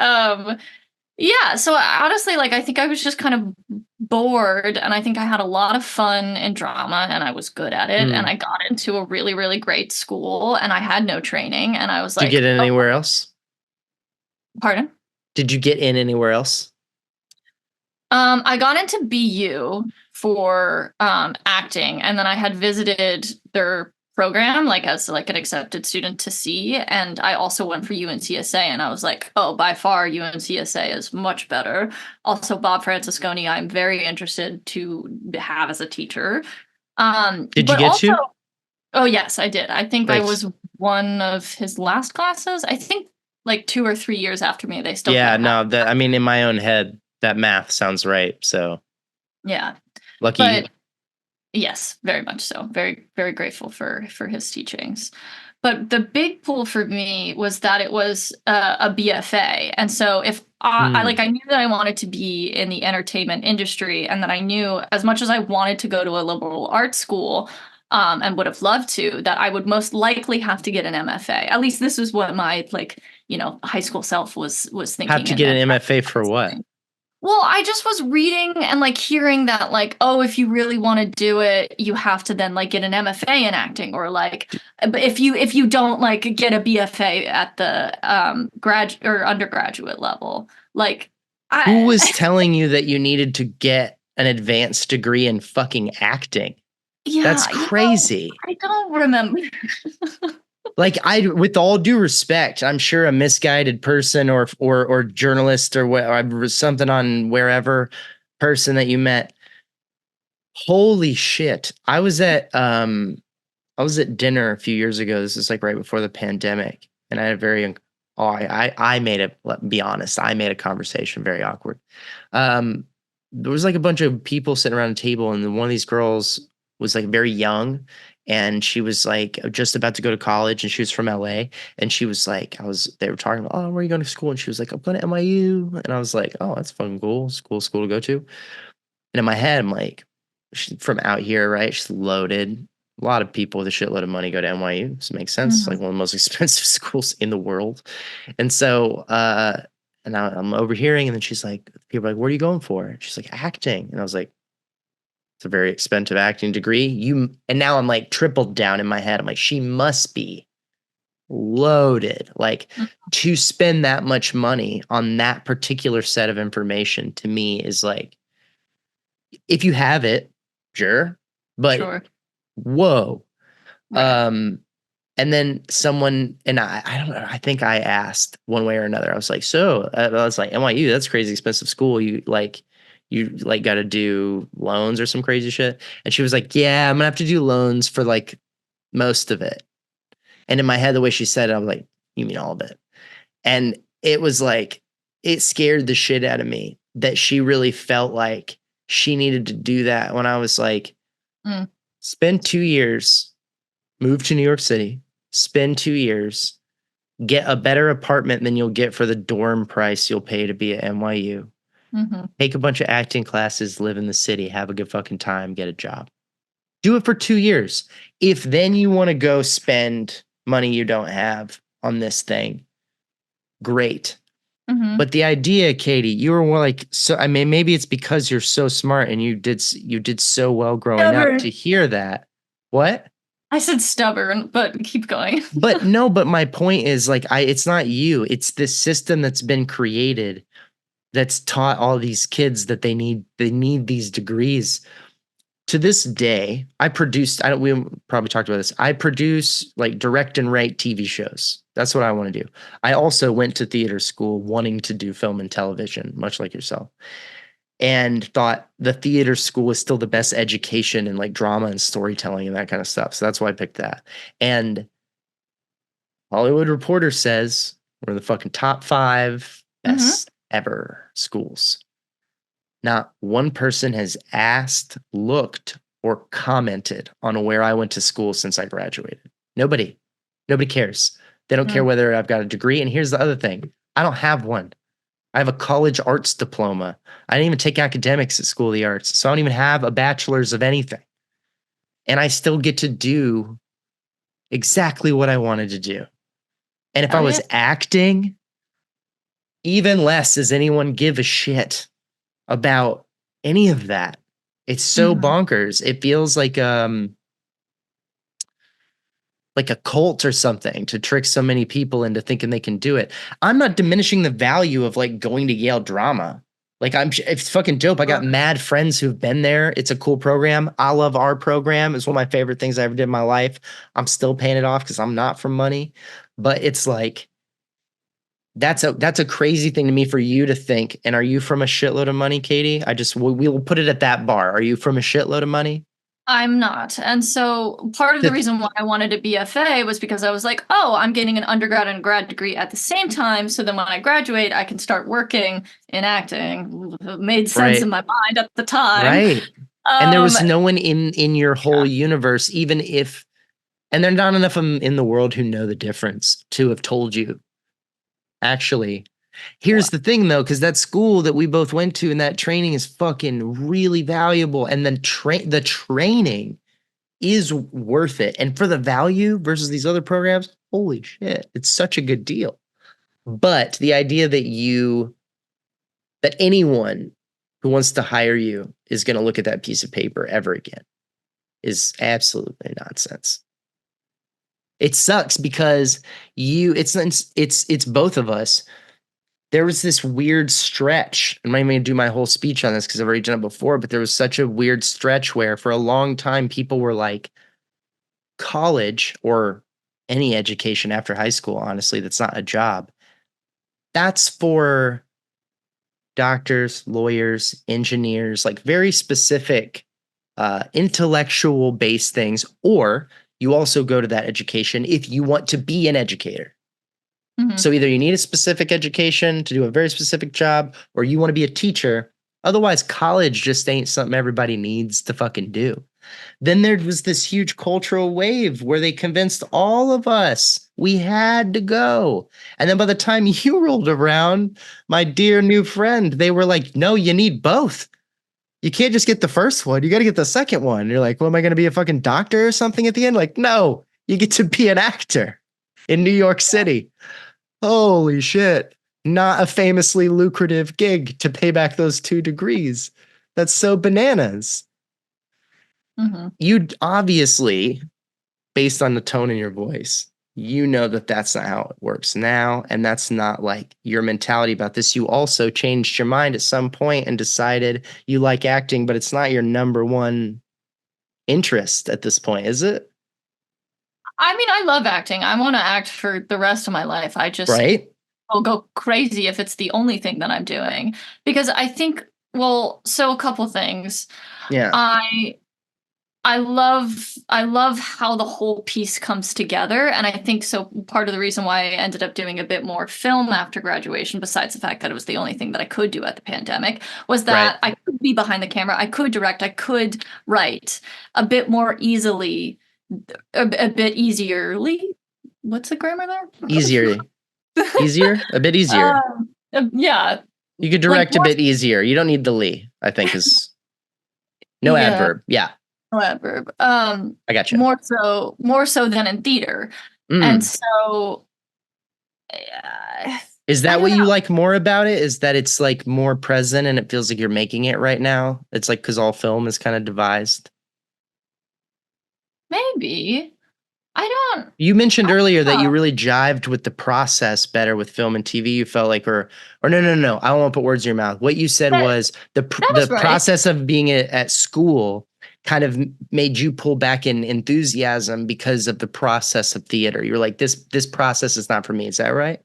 yeah, so honestly, like I think I was just kind of bored and I think I had a lot of fun in drama and I was good at it and Mm. I got into a really, really great school and I had no training and I was Did you get like, in oh, anywhere else? pardon? Did you get in anywhere else? I got into BU for acting, and then I had visited their program like as like an accepted student to see, and I also went for UNCSA, and I was like, oh, by far UNCSA is much better. Also, Bob Francisconi, I'm very interested to have as a teacher. Did you But get also, to? oh yes, I did. I think I Nice. was one of his last classes. I think like 2 or 3 years after me, they still Yeah, kept having. no, that I mean, in my own head, that math sounds right. So Yeah, lucky you. but yes, very much so. Very, very grateful for his teachings. But the big pull for me was that it was a BFA, and so if I knew that I wanted to be in the entertainment industry, and that I knew as much as I wanted to go to a liberal arts school, and would have loved to, that I would most likely have to get an MFA. At least this is what my high school self was Have thinking, to and get an then MFA for what? well, I just was reading and like hearing that like, oh, if you really want to do it, you have to then like get an MFA in acting, or like, but if you don't like get a BFA at the grad or undergraduate level, like Who was I telling you that you needed to get an advanced degree in fucking acting? That's yeah, crazy. I don't remember. Like with all due respect, I'm sure a misguided person or journalist or something on wherever person that you met. Holy shit. I was at dinner a few years ago. This is like right before the pandemic. And I had a very oh, I made it, let me be honest, I made a conversation very awkward. There was like a bunch of people sitting around a table, and then one of these girls was like very young, and she was like just about to go to college, and she was from LA. And she was like, they were talking about, oh, where are you going to school? And she was like, I'm going to NYU. And I was like, oh, that's fucking cool. It's a cool school to go to. And in my head, I'm like, she's from out here, right? She's loaded. A lot of people with a shitload of money go to NYU. This makes sense. It's like Mhm. one of the most expensive schools in the world. And so, and I'm overhearing, and then she's like, people are like, what are you going for? And she's like, acting. And I was like, it's a very expensive acting degree. And now I'm like tripled down in my head. I'm like, she must be loaded. Like, to spend that much money on that particular set of information to me is like, if you have it, sure. But Sure. whoa. Right. Um, and then someone, and I don't know, I think I asked one way or another. I was like, so I was like, NYU, that's crazy expensive school. You got to do loans or some crazy shit. And she was like, yeah, I'm gonna have to do loans for like most of it. And in my head, the way she said it, I was like, you mean all of it? And it was like, it scared the shit out of me that she really felt like she needed to do that, when I was like, Mm. spend 2 years, move to New York City, spend 2 years, get a better apartment than you'll get for the dorm price you'll pay to be at NYU. Hmm. Take a bunch of acting classes, live in the city, have a good fucking time, get a job. Do it for 2 years. If then you want to go spend money you don't have on this thing, great. Hmm. But the idea, Katie, you were more like, so I mean, maybe it's because you're so smart and you did so well growing up Never. to hear that. What? I said stubborn, but keep going. But no, but my point is like it's not you. It's this system that's been created that's taught all these kids that they need these degrees. To this day, we probably talked about this. I produce like direct and write TV shows. That's what I want to do. I also went to theater school wanting to do film and television, much like yourself, and thought the theater school was still the best education in like drama and storytelling and that kind of stuff. So that's why I picked that. And Hollywood Reporter says we're the fucking top 5 Hmm. best ever schools. Not one person has asked, looked, or commented on where I went to school since I graduated. Nobody. Nobody cares. They don't care whether I've got a degree. And here's the other thing, I don't have one. I have a college arts diploma. I didn't even take academics at School of the Arts. So I don't even have a bachelor's of anything. And I still get to do exactly what I wanted to do. And if I was acting, even less does anyone give a shit about any of that. It's so bonkers. It feels like a cult or something to trick so many people into thinking they can do it. I'm not diminishing the value of like going to Yale drama. Like it's fucking dope. I got mad friends who've been there. It's a cool program. I love our program. It's one of my favorite things I ever did in my life. I'm still paying it off because I'm not from money, but it's like, that's a crazy thing to me for you to think. And are you from a shitload of money, Katie? We'll put it at that bar. Are you from a shitload of money? I'm not. And so part of the reason why I wanted a BFA was because I was like, oh, I'm getting an undergrad and grad degree at the same time. So then when I graduate, I can start working in acting. It made sense in my mind at the time. Right. And there was no one in your whole universe, even if, and there are not enough of them in the world who know the difference to have told you. Actually, here's the thing though, because that school that we both went to and that training is fucking really valuable. And then the training is worth it. And for the value versus these other programs, holy shit, it's such a good deal. But the idea that anyone who wants to hire you is going to look at that piece of paper ever again is absolutely nonsense. It sucks because it's both of us. There was this weird stretch. I'm not even going to do my whole speech on this because I've already done it before, but there was such a weird stretch where for a long time people were like, college or any education after high school, honestly, that's not a job. That's for doctors, lawyers, engineers, like very specific intellectual based things, or you also go to that education if you want to be an educator. So either you need a specific education to do a very specific job, or you want to be a teacher. Otherwise, college just ain't something everybody needs to fucking do. Then there was this huge cultural wave where they convinced all of us we had to go. And then by the time you rolled around, my dear new friend, they were like, no, you need both. You can't just get the first one. You got to get the second one. You're like, well, am I going to be a fucking doctor or something at the end? Like, no, you get to be an actor in New York City. Holy shit. Not a famously lucrative gig to pay back those 2 degrees. That's so bananas. You'd obviously, based on the tone in your voice, you know that that's not how it works now. And that's not like your mentality about this. You also changed your mind at some point and decided you like acting, but it's not your number one interest at this point, is it? I mean, I love acting. I want to act for the rest of my life. I just will go crazy if it's the only thing that I'm doing. Because I think, so a couple things. Yeah. I love how the whole piece comes together. And I think so part of the reason why I ended up doing a bit more film after graduation, besides the fact that it was the only thing that I could do at the pandemic, was that I could be behind the camera, I could direct, I could write a bit more easily, a bit easierly. What's the grammar there? Easier, a bit easier. Yeah. You could direct a bit easier. You don't need the Lee, I think is no adverb. Yeah. No adverb. I got you. More so than in theater. And so is that what you like more about it? Is that it's like more present and it feels like you're making it right now? It's like because all film is kind of devised. Maybe. I don't You mentioned earlier that you know. really jived with the process better with film and TV. You felt like, or no, no, no, no. I don't want to put words in your mouth. What you said That was that the is right. process of being at school kind of made you pull back in enthusiasm because of the process of theater. You're like, this process is not for me. Is that right?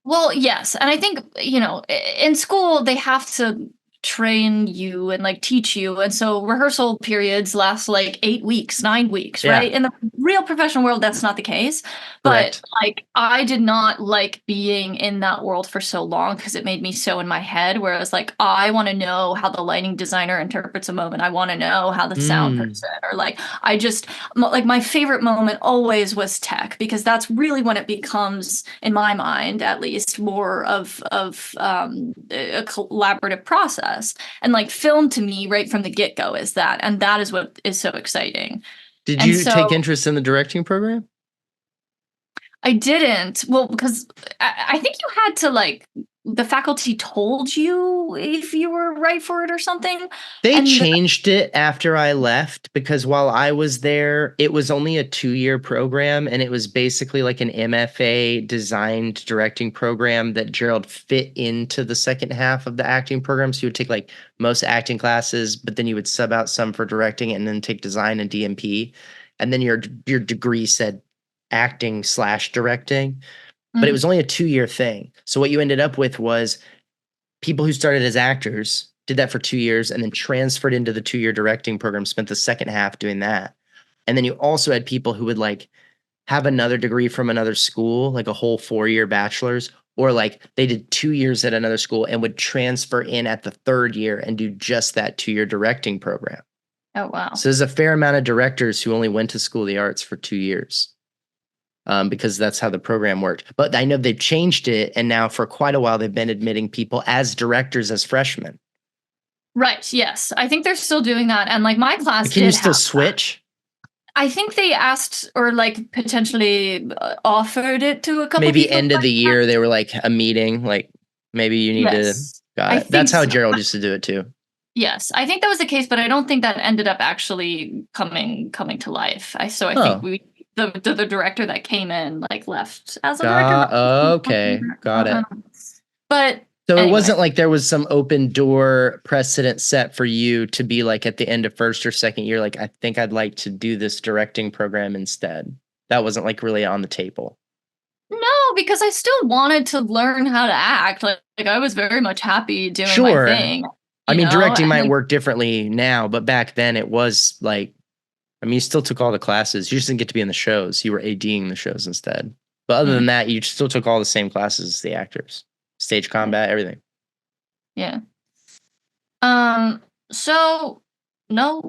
Well, yes, and I think, in school they have to train you and like teach you, and so rehearsal periods last like 8 weeks, 9 weeks, Yeah, right? In the real professional world that's not the case. But correct. like I did not like being in that world for so long because it made me so in my head where I was like, I want to know how the lighting designer interprets a moment. I want to know how the sound Mm. person, or like I just like my favorite moment always was tech, because that's really when it becomes, in my mind at least, more of a collaborative process. And like film to me right from the get-go is that, and that is what is so exciting. Did And you take so interest in the directing program? I didn't. Well, because I think you had to like, the faculty told you if you were right for it or something. They And changed it after I left because while I was there, it was only a 2-year program and it was basically like an MFA designed directing program that Gerald fit into the second half of the acting program. So you would take like most acting classes, but then you would sub out some for directing and then take design and DMP. And then your degree said acting slash directing, but it Mhm. was only a 2-year thing. So what you ended up with was people who started as actors did that for 2 years and then transferred into the 2-year directing program, spent the second half doing that. And then you also had people who would like have another degree from another school, like a whole 4-year bachelor's, or like they did 2 years at another school and would transfer in at the third year and do just that 2-year directing program. Oh wow. So there's a fair amount of directors who only went to School of the Arts for 2 years, because that's how the program worked. But I know they've changed it, and now for quite a while they've been admitting people as directors as freshmen. Right, yes. I think they're still doing that, and like my class Can you did still have that. switch? I think they asked, or like potentially offered it to a couple Maybe people in end of my the class. year they were like a meeting, like maybe you need to. Yes. Got I it. That's think how so. Gerald used to do it too. Yes, I think that was the case, but I don't think that ended up actually coming to life. I think Oh, we the director that came in like left as a director, got okay, got it. but So it anyway. wasn't like there was some open door precedent set for you to be like at the end of first or second year, like I think I'd like to do this directing program instead. That wasn't like really on the table. No, because I still wanted to learn how to act. Like I was very much happy doing my Sure. thing, I mean, directing and might like work differently now, but back then it was like, I mean, you still took all the classes. You just didn't get to be in the shows. You were ADing the shows instead. But other mm, than that, you still took all the same classes as the actors, stage yeah. combat, everything. Yeah. Um, so no.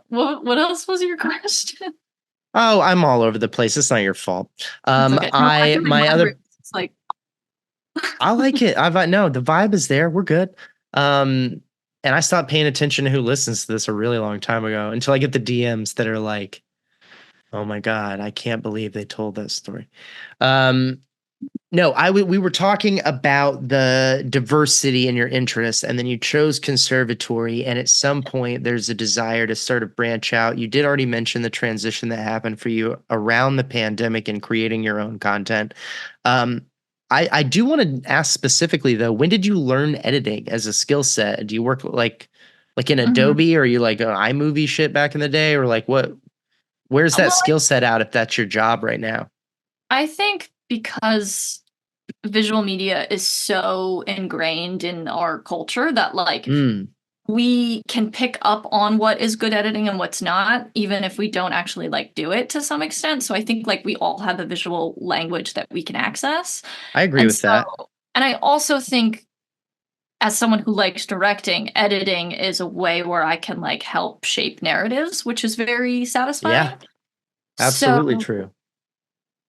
What else was your question? Oh, I'm all over the place. It's not your fault. It's okay. No, I feel like My my other, brain is like, I like it. No, the vibe is there. We're good. Um, and I stopped paying attention to who listens to this a really long time ago until I get the DMs that are like, "Oh my god, I can't believe they told that story." Um, No, we were talking about the diversity in your interests, and then you chose conservatory, and at some point there's a desire to sort of branch out. You did already mention the transition that happened for you around the pandemic and creating your own content. Um, I do want to ask specifically though, when did you learn editing as a skill set? Do you work like in mhm. Adobe, or you like iMovie shit back in the day, or like what? Where's that Well, skill set out if that's your job right now? I think because visual media is so ingrained in our culture that like Mm, we can pick up on what is good editing and what's not, even if we don't actually like do it to some extent. So I think like we all have a visual language that we can access. I agree And with that. so, and I also think as someone who likes directing, editing is a way where I can like help shape narratives, which is very Yeah. satisfying. So Absolutely true.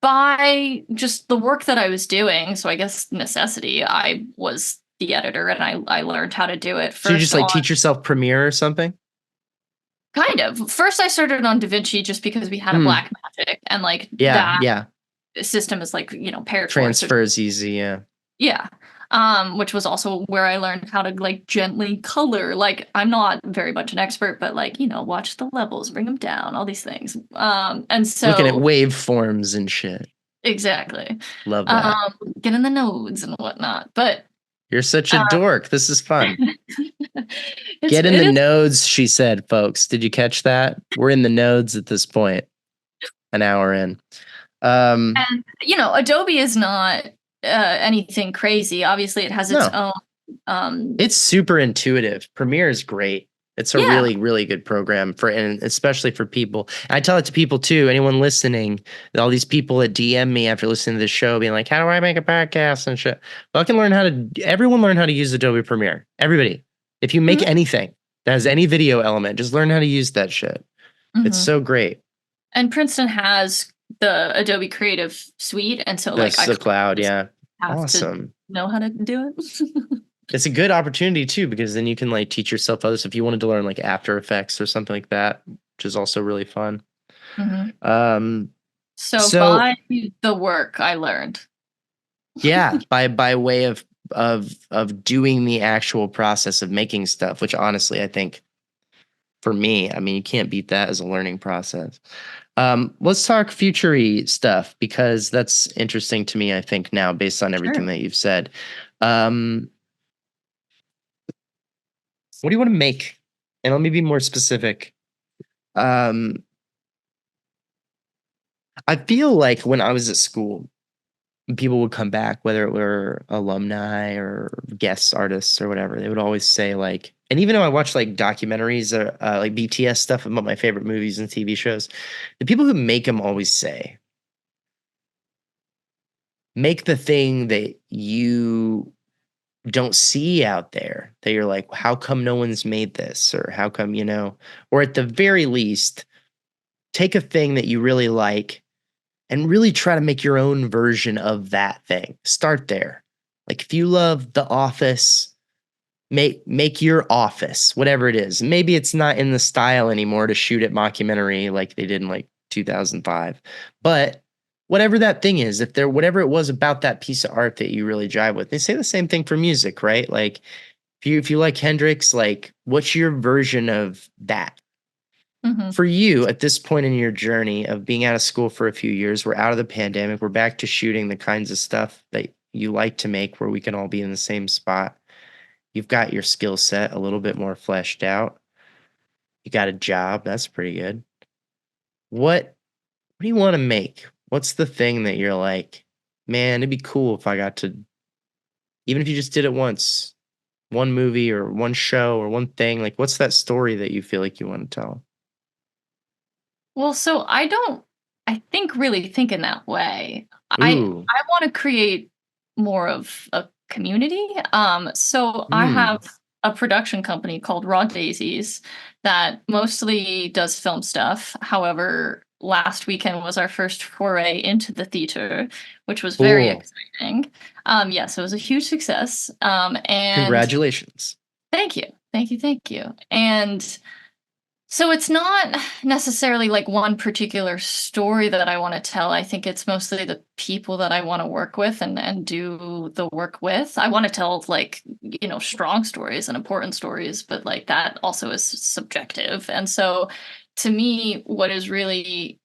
by just the work that I was doing, so I guess necessity, I was the editor and I learned how to do it So you first just like on. teach yourself Premiere or something? Kind of. First, I started on DaVinci just because we had a Mm, black magic, and like yeah, that yeah. system is like, paired for. So Transfer is easy, yeah. yeah. which was also where I learned how to like gently color. Like I'm not very much an expert, but like, watch the levels, bring them down, all these things. And Looking at so waveforms and shit. exactly. Love that. Get in the nodes and whatnot. But You're such a um, dork. This is fun. Get in it the is, nodes, she said, folks. Did you catch that? We're in the nodes at this point, an hour in. and Adobe is not anything crazy. Obviously, it has its No, own. Um, it's super intuitive. Premiere is great. It's a yeah. really, really good program and especially for people. And I tell it to people too. Anyone listening, all these people that DM me after listening to the show, being like, "How do I make a podcast and shit?" Well, I can learn how to. Everyone learn how to use Adobe Premiere. Everybody, if you make Mhm, anything that has any video element, just learn how to use that shit. It's mhm. so great. And Princeton has the Adobe Creative Suite, and so like That's I the kind of cloud, just yeah. have to Awesome. know how to do it. It's a good opportunity too, because then you can like teach yourself others if you wanted to learn like After Effects or something like that, which is also really fun. Mhm. Um, So so by the work I learned. yeah, by way of doing the actual process of making stuff, which honestly I think for me, I mean, you can't beat that as a learning process. Let's talk future stuff because that's interesting to me, I think, now based on everything Sure. that you've said. Um, what do you want to make? And let me be more specific. Um, I feel like when I was at school, people would come back, whether it were alumni or guest artists or whatever. They would always say like, and even though I watch like documentaries or like BTS stuff about my favorite movies and TV shows, the people who make them always say, make the thing that you don't see out there that you're like, how come no one's made this? Or how come, or at the very least, take a thing that you really like and really try to make your own version of that thing. Start there. Like if you love The Office, make your Office, whatever it is. Maybe it's not in the style anymore to shoot it mockumentary like they did in like 2005. But whatever that thing is, if there whatever it was about that piece of art that you really jive with. They say the same thing for music, right? Like if you like Hendrix, like what's your version of that? Mhm. For you at this point in your journey of being out of school for a few years, we're out of the pandemic, we're back to shooting the kinds of stuff that you like to make where we can all be in the same spot. You've got your skill set a little bit more fleshed out. You got a job, that's pretty good. What do you want to make? What's the thing that you're like, man, it'd be cool if I got to, even if you just did it once, one movie or one show or one thing, like what's that story that you feel like you want to tell? Well, so I think really think in that way. Ooh. I want to create more of a community. So I Hmm. have a production company called Raw Daisies that mostly does film stuff. However, last weekend was our first foray into the theater, which was very Cool. exciting. Yes, it was a huge success. And Congratulations. thank you. Thank you. Thank you. And so it's not necessarily like one particular story that I want to tell. I think it's mostly the people that I want to work with and do the work with. I want to tell like, strong stories and important stories, but like that also is subjective. And so to me, what is really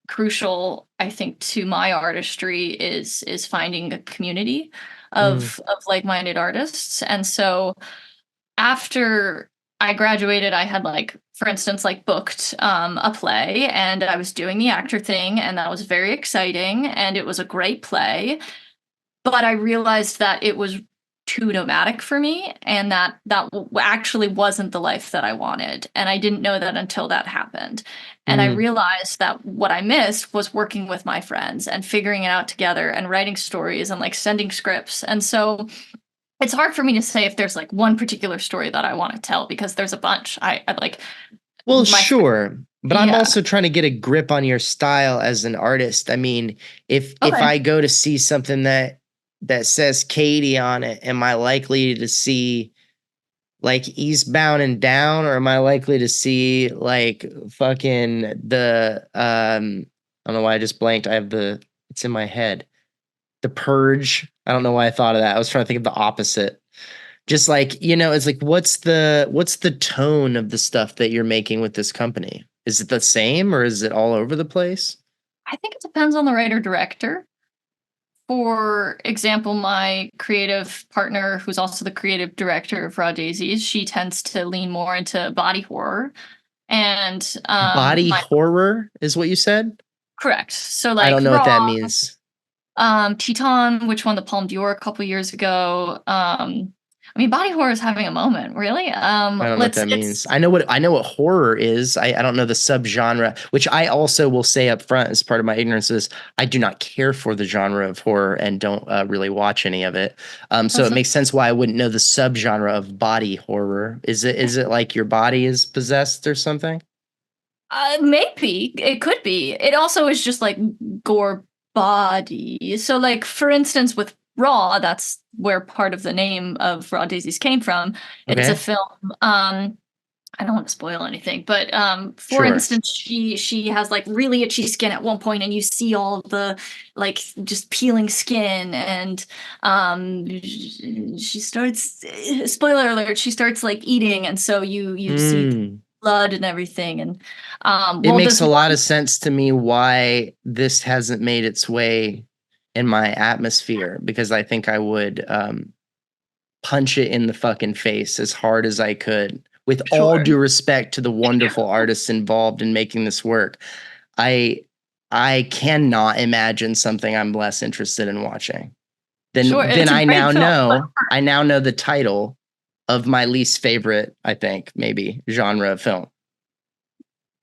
crucial, I think, to my artistry is finding a community Mm. of like-minded artists. And so after I graduated, I had like, for instance, like booked a play and I was doing the actor thing, and that was very exciting and it was a great play. But I realized that it was too nomadic for me and that actually wasn't the life that I wanted. And I didn't know that until that happened. And I Mm. realized that what I missed was working with my friends and figuring it out together and writing stories and like sending scripts. And so it's hard for me to say if there's like one particular story that I want to tell because there's a bunch. I like Well, my sure, but I'm yeah. also trying to get a grip on your style as an artist. I mean, if Okay. I go to see something that says Katie on it, am I likely to see like Eastbound and Down, or am I likely to see like fucking the I don't know why I just blanked. I have the it's in my head. The Purge. I don't know why I thought of that. I was trying to think of the opposite. Just like, it's like what's the tone of the stuff that you're making with this company? Is it the same or is it all over the place? I think it depends on the writer director. For example, my creative partner, who's also the creative director of Raw Daisies, she tends to lean more into body horror. And Body my horror is what you said? correct. So I like don't know what Raw, that means. Teton, which won the Palme d'Or a couple years ago. I mean, body horror is having a moment, really. I don't know what Let's that means. it's I know what horror is. I don't know the subgenre, which I also will say up front as part of my ignorance is I do not care for the genre of horror and don't really watch any of it. So that's it makes sense why I wouldn't know the subgenre of body horror. Is it like your body is possessed or something? maybe it could be. It also is just like gore body. So, like for instance, with Raw, that's where part of the name of Raw Daisies came from. It's a Okay, film. I don't want to spoil anything, but for sure. instance, she has like really itchy skin at one point, and you see all of the like just peeling skin, and she starts. Spoiler alert! She starts like eating, and so you see Mm. blood and everything, and It well, makes this a lot one of sense to me why this hasn't made its way in my atmosphere because I think I would punch it in the fucking face as hard as I could. With all sure, due respect to the wonderful artists involved in making this work, I I cannot imagine something I'm less interested in watching. sure, Then it's a I great now film, but know I now know the title of my least favorite, I think, maybe genre of film.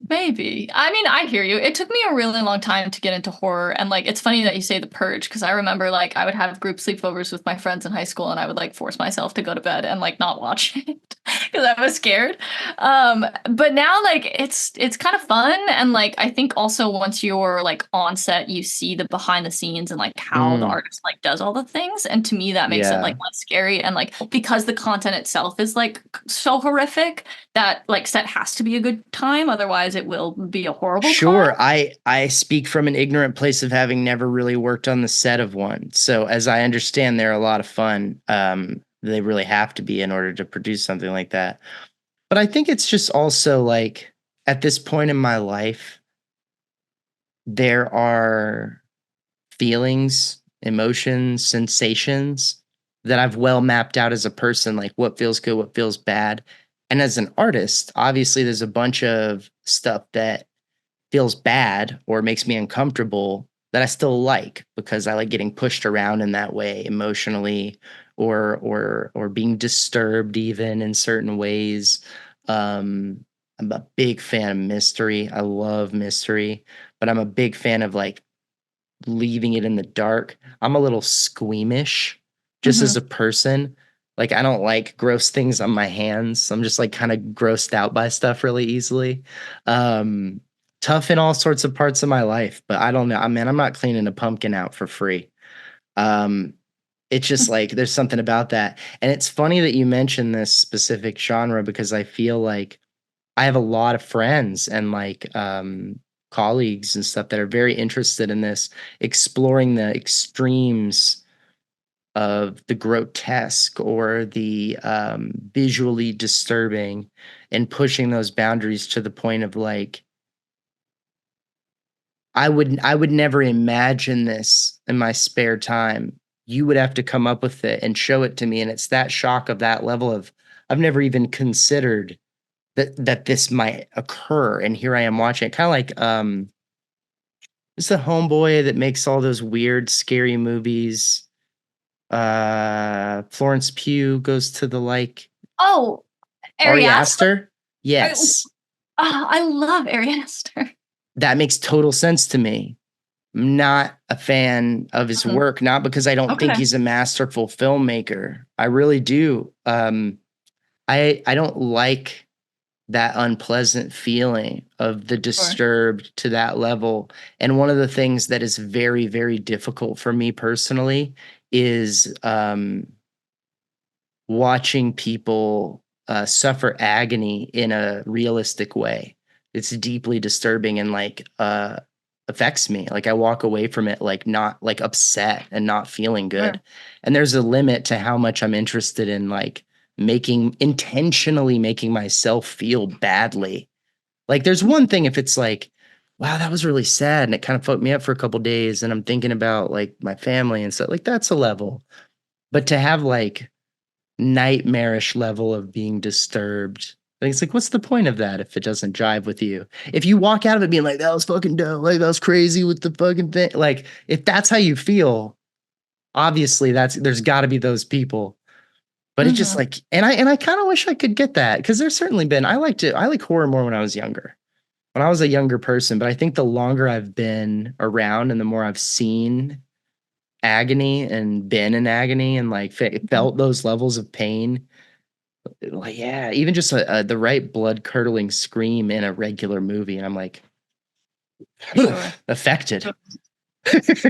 maybe. I mean, I hear you. It took me a really long time to get into horror. And like, it's funny that you say The Purge, because I remember like I would have group sleepovers with my friends in high school and I would like force myself to go to bed and like not watch it because I was scared. But now like it's kind of fun. And like I think also once you're like on set, you see the behind the scenes and like how the Mm, artist like does all the things. And to me, that makes it yeah. like less scary. And like because the content itself is like so horrific that like set has to be a good time, otherwise it will be a horrible time. Sure. I speak from an ignorant place of having never really worked on the set of one. So as I understand, they're a lot of fun. They really have to be in order to produce something like that. But I think it's just also like at this point in my life, there are feelings, emotions, sensations that I've well mapped out as a person, like what feels good, what feels bad. And as an artist, obviously there's a bunch of stuff that feels bad or makes me uncomfortable that I still like because I like getting pushed around in that way emotionally or being disturbed even in certain ways. I'm a big fan of mystery. I love mystery, but I'm a big fan of like leaving it in the dark. I'm a little squeamish just as Hmm. a person. Like I don't like gross things on my hands. I'm just like kind of grossed out by stuff really easily. Um Tough in all sorts of parts of my life, but I don't know. I mean, I'm not cleaning a pumpkin out for free. Um it's just like there's something about that. And it's funny that you mentioned this specific genre because I feel like I have a lot of friends and like colleagues and stuff that are very interested in this, exploring the extremes of the grotesque or the visually disturbing and pushing those boundaries to the point of like I would never imagine this in my spare time. You would have to come up with it and show it to me. And it's that shock of that level of I've never even considered that this might occur and here I am watching it kind of like it's the homeboy that makes all those weird scary movies. Florence Pugh goes to the like Oh, Ari Ari Aster. Aster. I, Yes, I love Ari Aster. that makes total sense to me. I'm not a fan of his Mhm. work, not because I don't think Okay, he's a masterful filmmaker. I really do. I don't like that unpleasant feeling of the sure. disturbed to that level. And one of the things that is very, very difficult for me personally is watching people suffer agony in a realistic way. It's deeply disturbing and like affects me. Like I walk away from it like not like upset and not feeling Sure. good. And there's a limit to how much I'm interested in like intentionally making myself feel badly. Like there's one thing if it's like, wow, that was really sad and it kind of fucked me up for a couple days and I'm thinking about like my family and stuff. Like that's a level. But to have like nightmarish level of being disturbed. Like, it's like, what's the point of that if it doesn't jive with you? If you walk out of it being like, that was fucking dope, like that was crazy with the fucking thing, like if that's how you feel, obviously there's got to be those people. But it's just Hmm. like, and I kind of wish I could get that because there's certainly been I like horror more when I was younger, when I was a younger person. But I think the longer I've been around and the more I've seen agony and been in agony and like felt those levels of pain, like yeah, even just the right blood curdling scream in a regular movie, and I'm like Sure. affected. Yeah.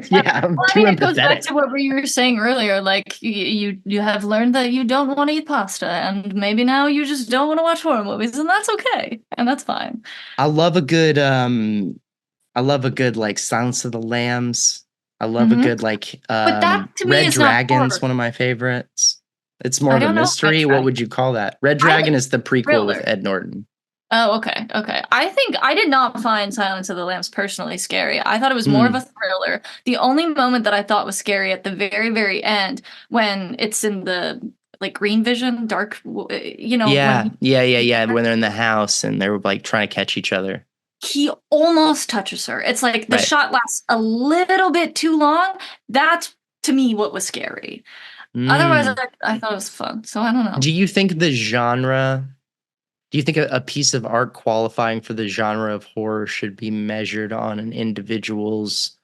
Yeah, I'm Well, I too mean, it goes back empathetic. to what we were saying earlier. Like you have learned that you don't want to eat pasta, and maybe now you just don't want to watch horror movies, and that's okay, and that's fine. I love a good I love a good like Silence of the Lambs. I love a Hmm. good like But that to me Red is not Dragon's horror. one of my favorites. It's more I of a don't know Red mystery. What Dragon. would you call that? Red I Dragon think is the prequel with thriller. Ed Norton. Oh, okay, okay. I think I did not find Silence of the Lambs personally scary. I thought it was more of a Hmm. thriller. The only moment that I thought was scary at the very, very end, when it's in the like green vision, when Yeah, yeah, yeah, yeah. When they're in the house and they're like trying to catch each other. he almost touches her. It's like the Right. shot lasts a little bit too long. That's to me what was scary. Otherwise, Mm. I thought it was fun. So I don't know. Do you think the genre Do you think a piece of art qualifying for the genre of horror should be measured on an individual's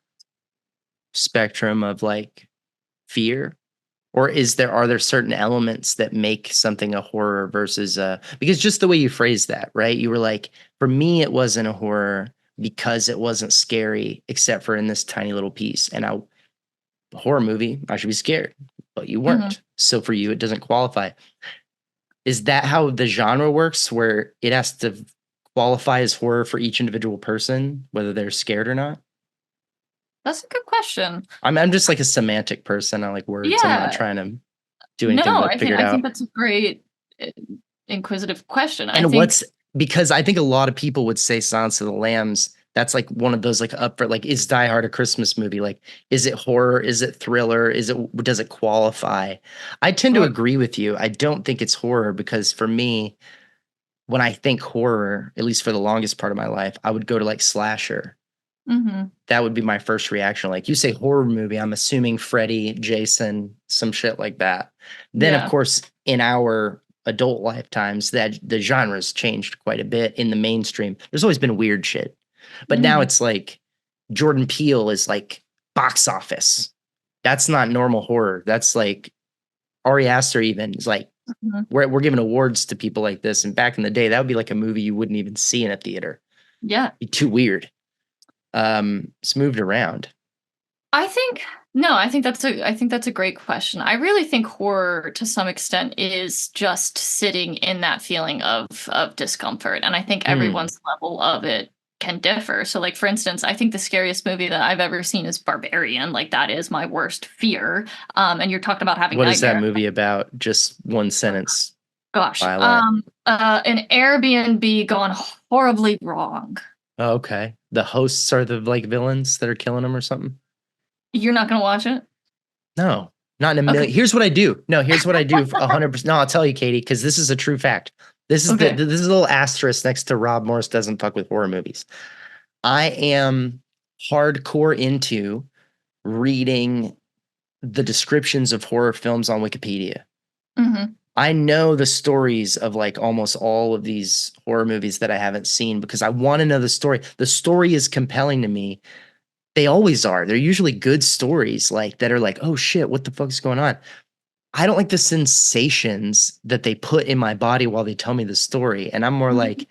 spectrum of like fear? Or are there certain elements that make something a horror versus because just the way you phrased that, right? You were like, for me, it wasn't a horror because it wasn't scary, except for in this tiny little piece. And a horror movie, I should be scared, but you Hmm. weren't. So for you, it doesn't qualify. Is that how the genre works, where it has to qualify as horror for each individual person, whether they're scared or not? That's a good question. I'm just like a semantic person. I like words. I'm not Yeah. trying to do No, anything but figure it I think out. that's a great uh, inquisitive question. I And think what's because I think a lot of people would say Silence of the Lambs. That's like one of those like up for like, is Die Hard a Christmas movie? Like, is it horror? Is it thriller? Does it qualify? I tend to sure. agree with you. I don't think it's horror because for me, when I think horror, at least for the longest part of my life, I would go to like slasher. Hmm. That would be my first reaction. Like you say horror movie, I'm assuming Freddy, Jason, some shit like that. Then of Yeah. course, in our adult lifetimes, that the genre's changed quite a bit in the mainstream. There's always been weird shit. But now Hmm. it's like Jordan Peele is like box office. That's not normal horror. That's like Ari Aster even is like Hmm. we're giving awards to people like this. And back in the day, that would be like a movie you wouldn't even see in a theater. Yeah. It'd be too weird. It's moved around. I think no, I think that's a great question. I really think horror to some extent is just sitting in that feeling of discomfort. And I think Hmm. everyone's level of it can differ. So like for instance, I think the scariest movie that I've ever seen is Barbarian. Like that is my worst fear. And you're talking about having What is that nightmares. movie about? Just one sentence Gosh. byline. An Airbnb gone horribly wrong. Oh, okay. The hosts are the like villains that are killing them or something. You're not gonna watch it? No, not in a Okay. million. Here's what I do. No, here's what I do. 100%. No, I'll tell you, Katie, because this is a true fact. Okay. This is a little asterisk next to Rob Morris doesn't fuck with horror movies. I am hardcore into reading the descriptions of horror films on Wikipedia. Hmm. I know the stories of like almost all of these horror movies that I haven't seen because I want to know the story. The story is compelling to me. They always are. They're usually good stories like that are like, oh shit, what the fuck's going on? I don't like the sensations that they put in my body while they tell me the story. And I'm more like,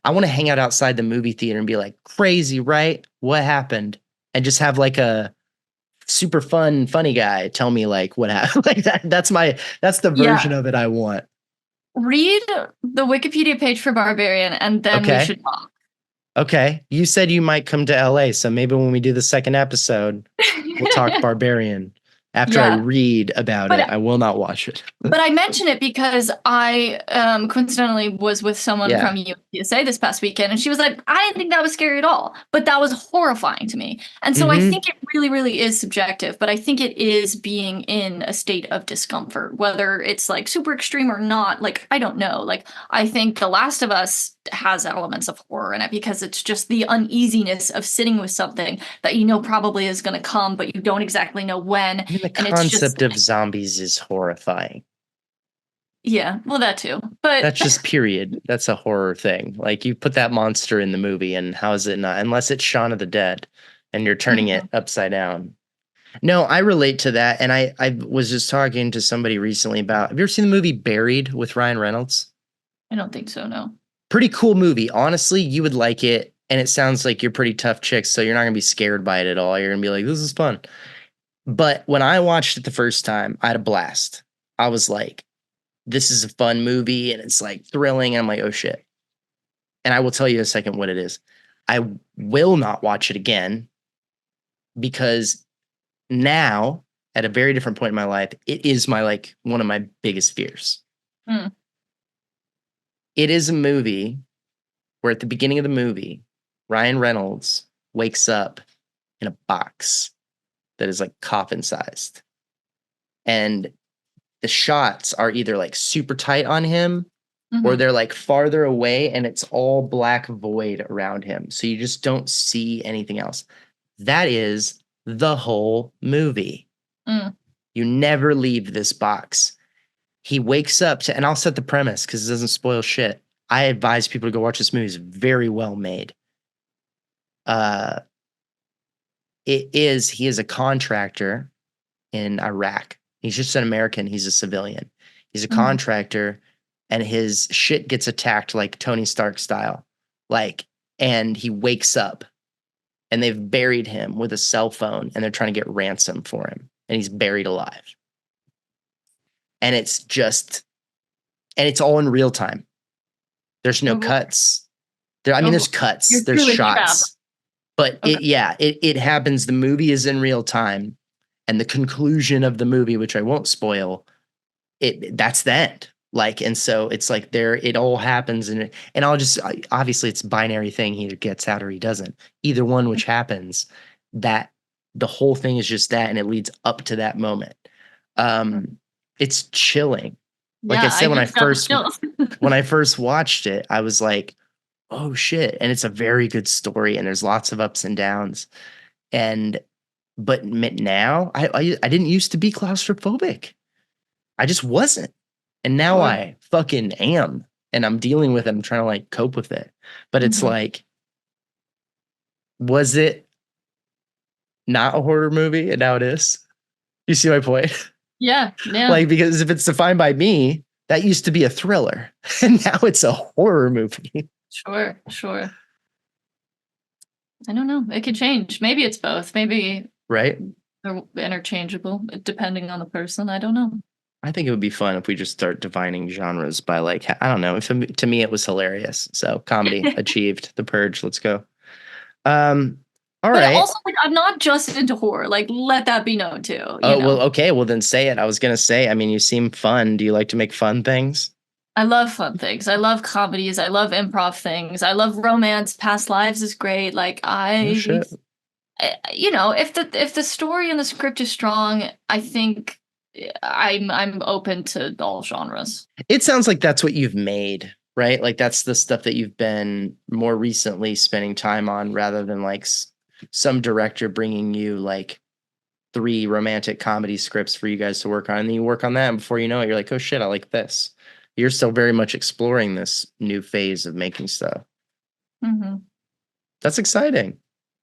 I want to hang out outside the movie theater and be like, crazy, right? What happened? And just have like a super fun, funny guy tell me like what happened. Like that's the version Yeah. of it I want. Read the Wikipedia page for Barbarian and then we Okay. should talk. Okay. You said you might come to LA, so maybe when we do the second episode, we'll talk Barbarian. After I Yeah. read about it, But I will not watch it. But I mention it because I coincidentally was with someone Yeah. from USA this past weekend, and she was like, I didn't think that was scary at all, but that was horrifying to me. And so I Mm-hmm. think it really, really is subjective, but I think it is being in a state of discomfort, whether it's like super extreme or not. Like, I don't know. Like, I think The Last of Us has elements of horror in it because it's just the uneasiness of sitting with something that you know probably is going to come, but you don't exactly know when. I mean, the And it's just, concept of zombies is horrifying. yeah, well, that too. But That's just period. That's a horror thing. Like you put that monster in the movie, and how is it not? Unless it's Shaun of the Dead, and you're turning it Mhm. upside down. No, I relate to that, and I was just talking to somebody recently about. Have you ever seen the movie Buried with Ryan Reynolds? I don't think so, no. Pretty cool movie. Honestly, you would like it, and it sounds like you're pretty tough chicks, so you're not gonna be scared by it at all. You're gonna be like, this is fun. But when I watched it the first time, I had a blast. I was like, this is a fun movie, and it's like thrilling. And I'm like, oh shit. And I will tell you in a second what it is. I will not watch it again because now, at a very different point in my life, it is my like one of my biggest fears. Mm. It is a movie where at the beginning of the movie, Ryan Reynolds wakes up in a box that is like coffin sized. And the shots are either like super tight on him or Mhm. they're like farther away and it's all black void around him. So you just don't see anything else. That is the whole movie. Mm. You never leave this box. He wakes up to, and I'll set the premise because it doesn't spoil shit. I advise people to go watch this movie. It's very well made. Uh, he is a contractor in Iraq. He's just an American. He's a civilian. He's a Mhm. contractor, and his shit gets attacked like Tony Stark style. Like, and he wakes up, and they've buried him with a cell phone, and they're trying to get ransom for him, and he's buried alive. And it's just, and it's all in real time. There's no Oh boy. cuts. There, I mean, Oh boy. there's cuts, You're there's truly trapped. shots, but Okay. it happens. The movie is in real time, and the conclusion of the movie, which I won't spoil, that's the end. Like, and so it's like there, it all happens, and I'll just obviously it's binary thing. He either gets out or he doesn't. Either one, which happens, that the whole thing is just that, and it leads up to that moment. Mm. It's chilling. Like I Yeah, I said, just got the chills. when I first watched it, I was like, oh shit. And it's a very good story, and there's lots of ups and downs. And but now I didn't used to be claustrophobic. I just wasn't. And now Sure. I fucking am. And I'm dealing with it. I'm trying to like cope with it. But it's Mhm. like, was it not a horror movie? And now it is. You see my point? Yeah, yeah. Like, because if it's defined by me, that used to be a thriller. And now it's a horror movie. Sure, sure. I don't know. It could change. Maybe it's both. Maybe Right? they're interchangeable, depending on the person. I don't know. I think it would be fun if we just start defining genres by like, I don't know. If to me it was hilarious. So comedy achieved. The Purge. Let's go. Um, all But right. also, like, I'm not just into horror. Like, let that be known too. You Oh, know, well, okay. Well, then say it. I was gonna say, I mean, you seem fun. Do you like to make fun things? I love fun things. I love comedies. I love improv things. I love romance. Past lives is great. Like, No shit. you know, if the story and the script is strong, I think I'm open to all genres. It sounds like that's what you've made, right? Like that's the stuff that you've been more recently spending time on rather than like some director bringing you like 3 romantic comedy scripts for you guys to work on. And then you work on that, and before you know it, you're like, oh shit, I like this. You're still very much exploring this new phase of making stuff. Hmm. That's exciting.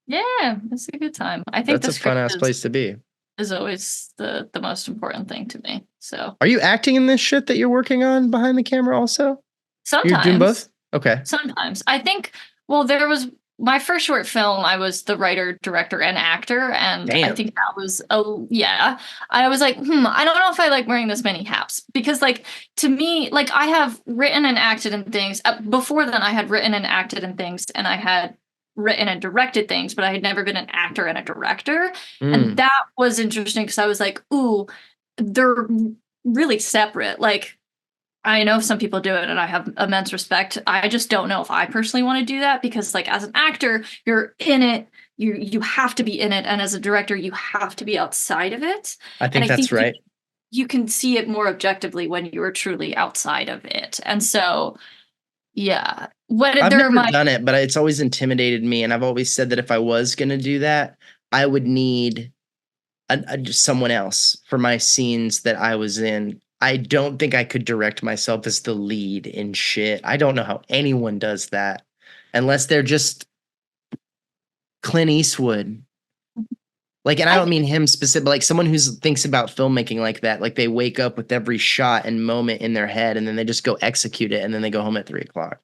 Yeah, it's a good time. I think That's the a fun script ass place to be. is always the most important thing to me. So Are you acting in this shit that you're working on behind the camera also? You're doing sometimes, both? Okay. sometimes I think. Well, there was my first short film, I was the writer, director, and actor, and I Damn. think that was yeah. I was like, I don't know if I like wearing this many hats because, like, to me, like I have written and acted in things. Before then, I had written and acted in things, and I had written and directed things, but I had never been an actor and a director, and Mm, that was interesting because I was like, ooh, they're really separate. Like I know some people do it and I have immense respect. I just don't know if I personally want to do that because like as an actor, you're in it, you have to be in it, and as a director, you have to be outside of it. I And think I that's think you right. you can see it more objectively when you are truly outside of it. And so yeah. What I've there never might done it, but it's always intimidated me, and I've always said that if I was gonna do that, I would need just someone else for my scenes that I was in. I don't think I could direct myself as the lead in shit. I don't know how anyone does that unless they're just Clint Eastwood. Like, and I I don't think mean him specific, like someone who thinks about filmmaking like that. Like they wake up with every shot and moment in their head, and then they just go execute it, and then they go home at 3 o'clock.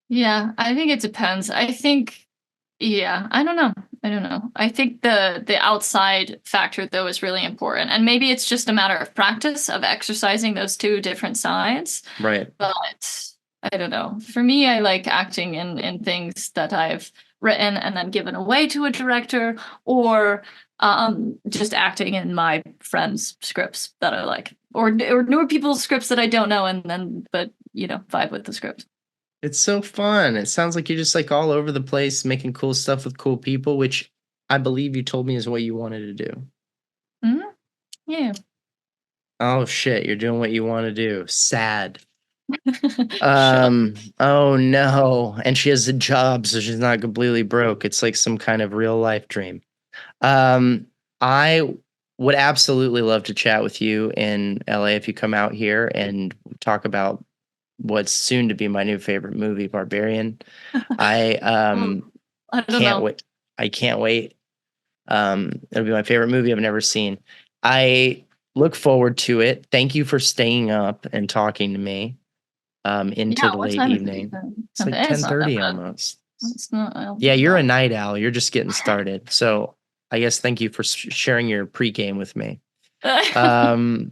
yeah, I think it depends. I think yeah, I don't know. I don't know. I think the outside factor though is really important. And maybe it's just a matter of practice of exercising those two different sides. Right. But I don't know. For me, I like acting in things that I've written and then given away to a director, or just acting in my friends' scripts that I like, or newer people's scripts that I don't know, and then but vibe with the script. It's so fun. It sounds like you're just like all over the place making cool stuff with cool people, which I believe you told me is what you wanted to do. Mhm. Yeah. Oh shit, you're doing what you want to do. Sad. Shut. Oh no. And she has a job, so she's not completely broke. It's like some kind of real life dream. I would absolutely love to chat with you in LA if you come out here and talk about what's soon to be my new favorite movie, Barbarian. I Oh, I don't can't know. wait. I can't wait. It'll be my favorite movie I've never seen. I look forward to it. Thank you for staying up and talking to me Yeah, into the what late time is it evening. even? It's like It's not that 10:30 bad. almost. It's not Yeah, you're a bad. night owl. You're just getting started. So I guess thank you for sharing your pregame with me. Um,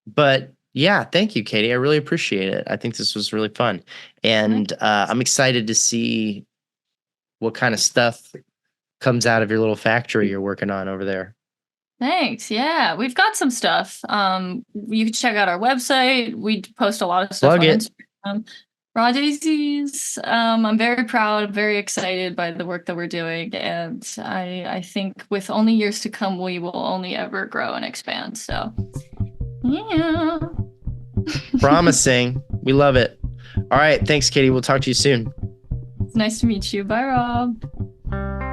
but yeah, thank you, Katie. I really appreciate it. I think this was really fun. And I'm excited to see what kind of stuff comes out of your little factory you're working on over there. Thanks. Yeah, we've got some stuff. You can check out our website. We post a lot of stuff Plug on it. Instagram. Raw Daisies. I'm very proud, very excited by the work that we're doing, and I think with only years to come, we will only ever grow and expand. So, yeah. Promising. We love it. All right. Thanks, Katie. We'll talk to you soon. It's nice to meet you. Bye, Rob.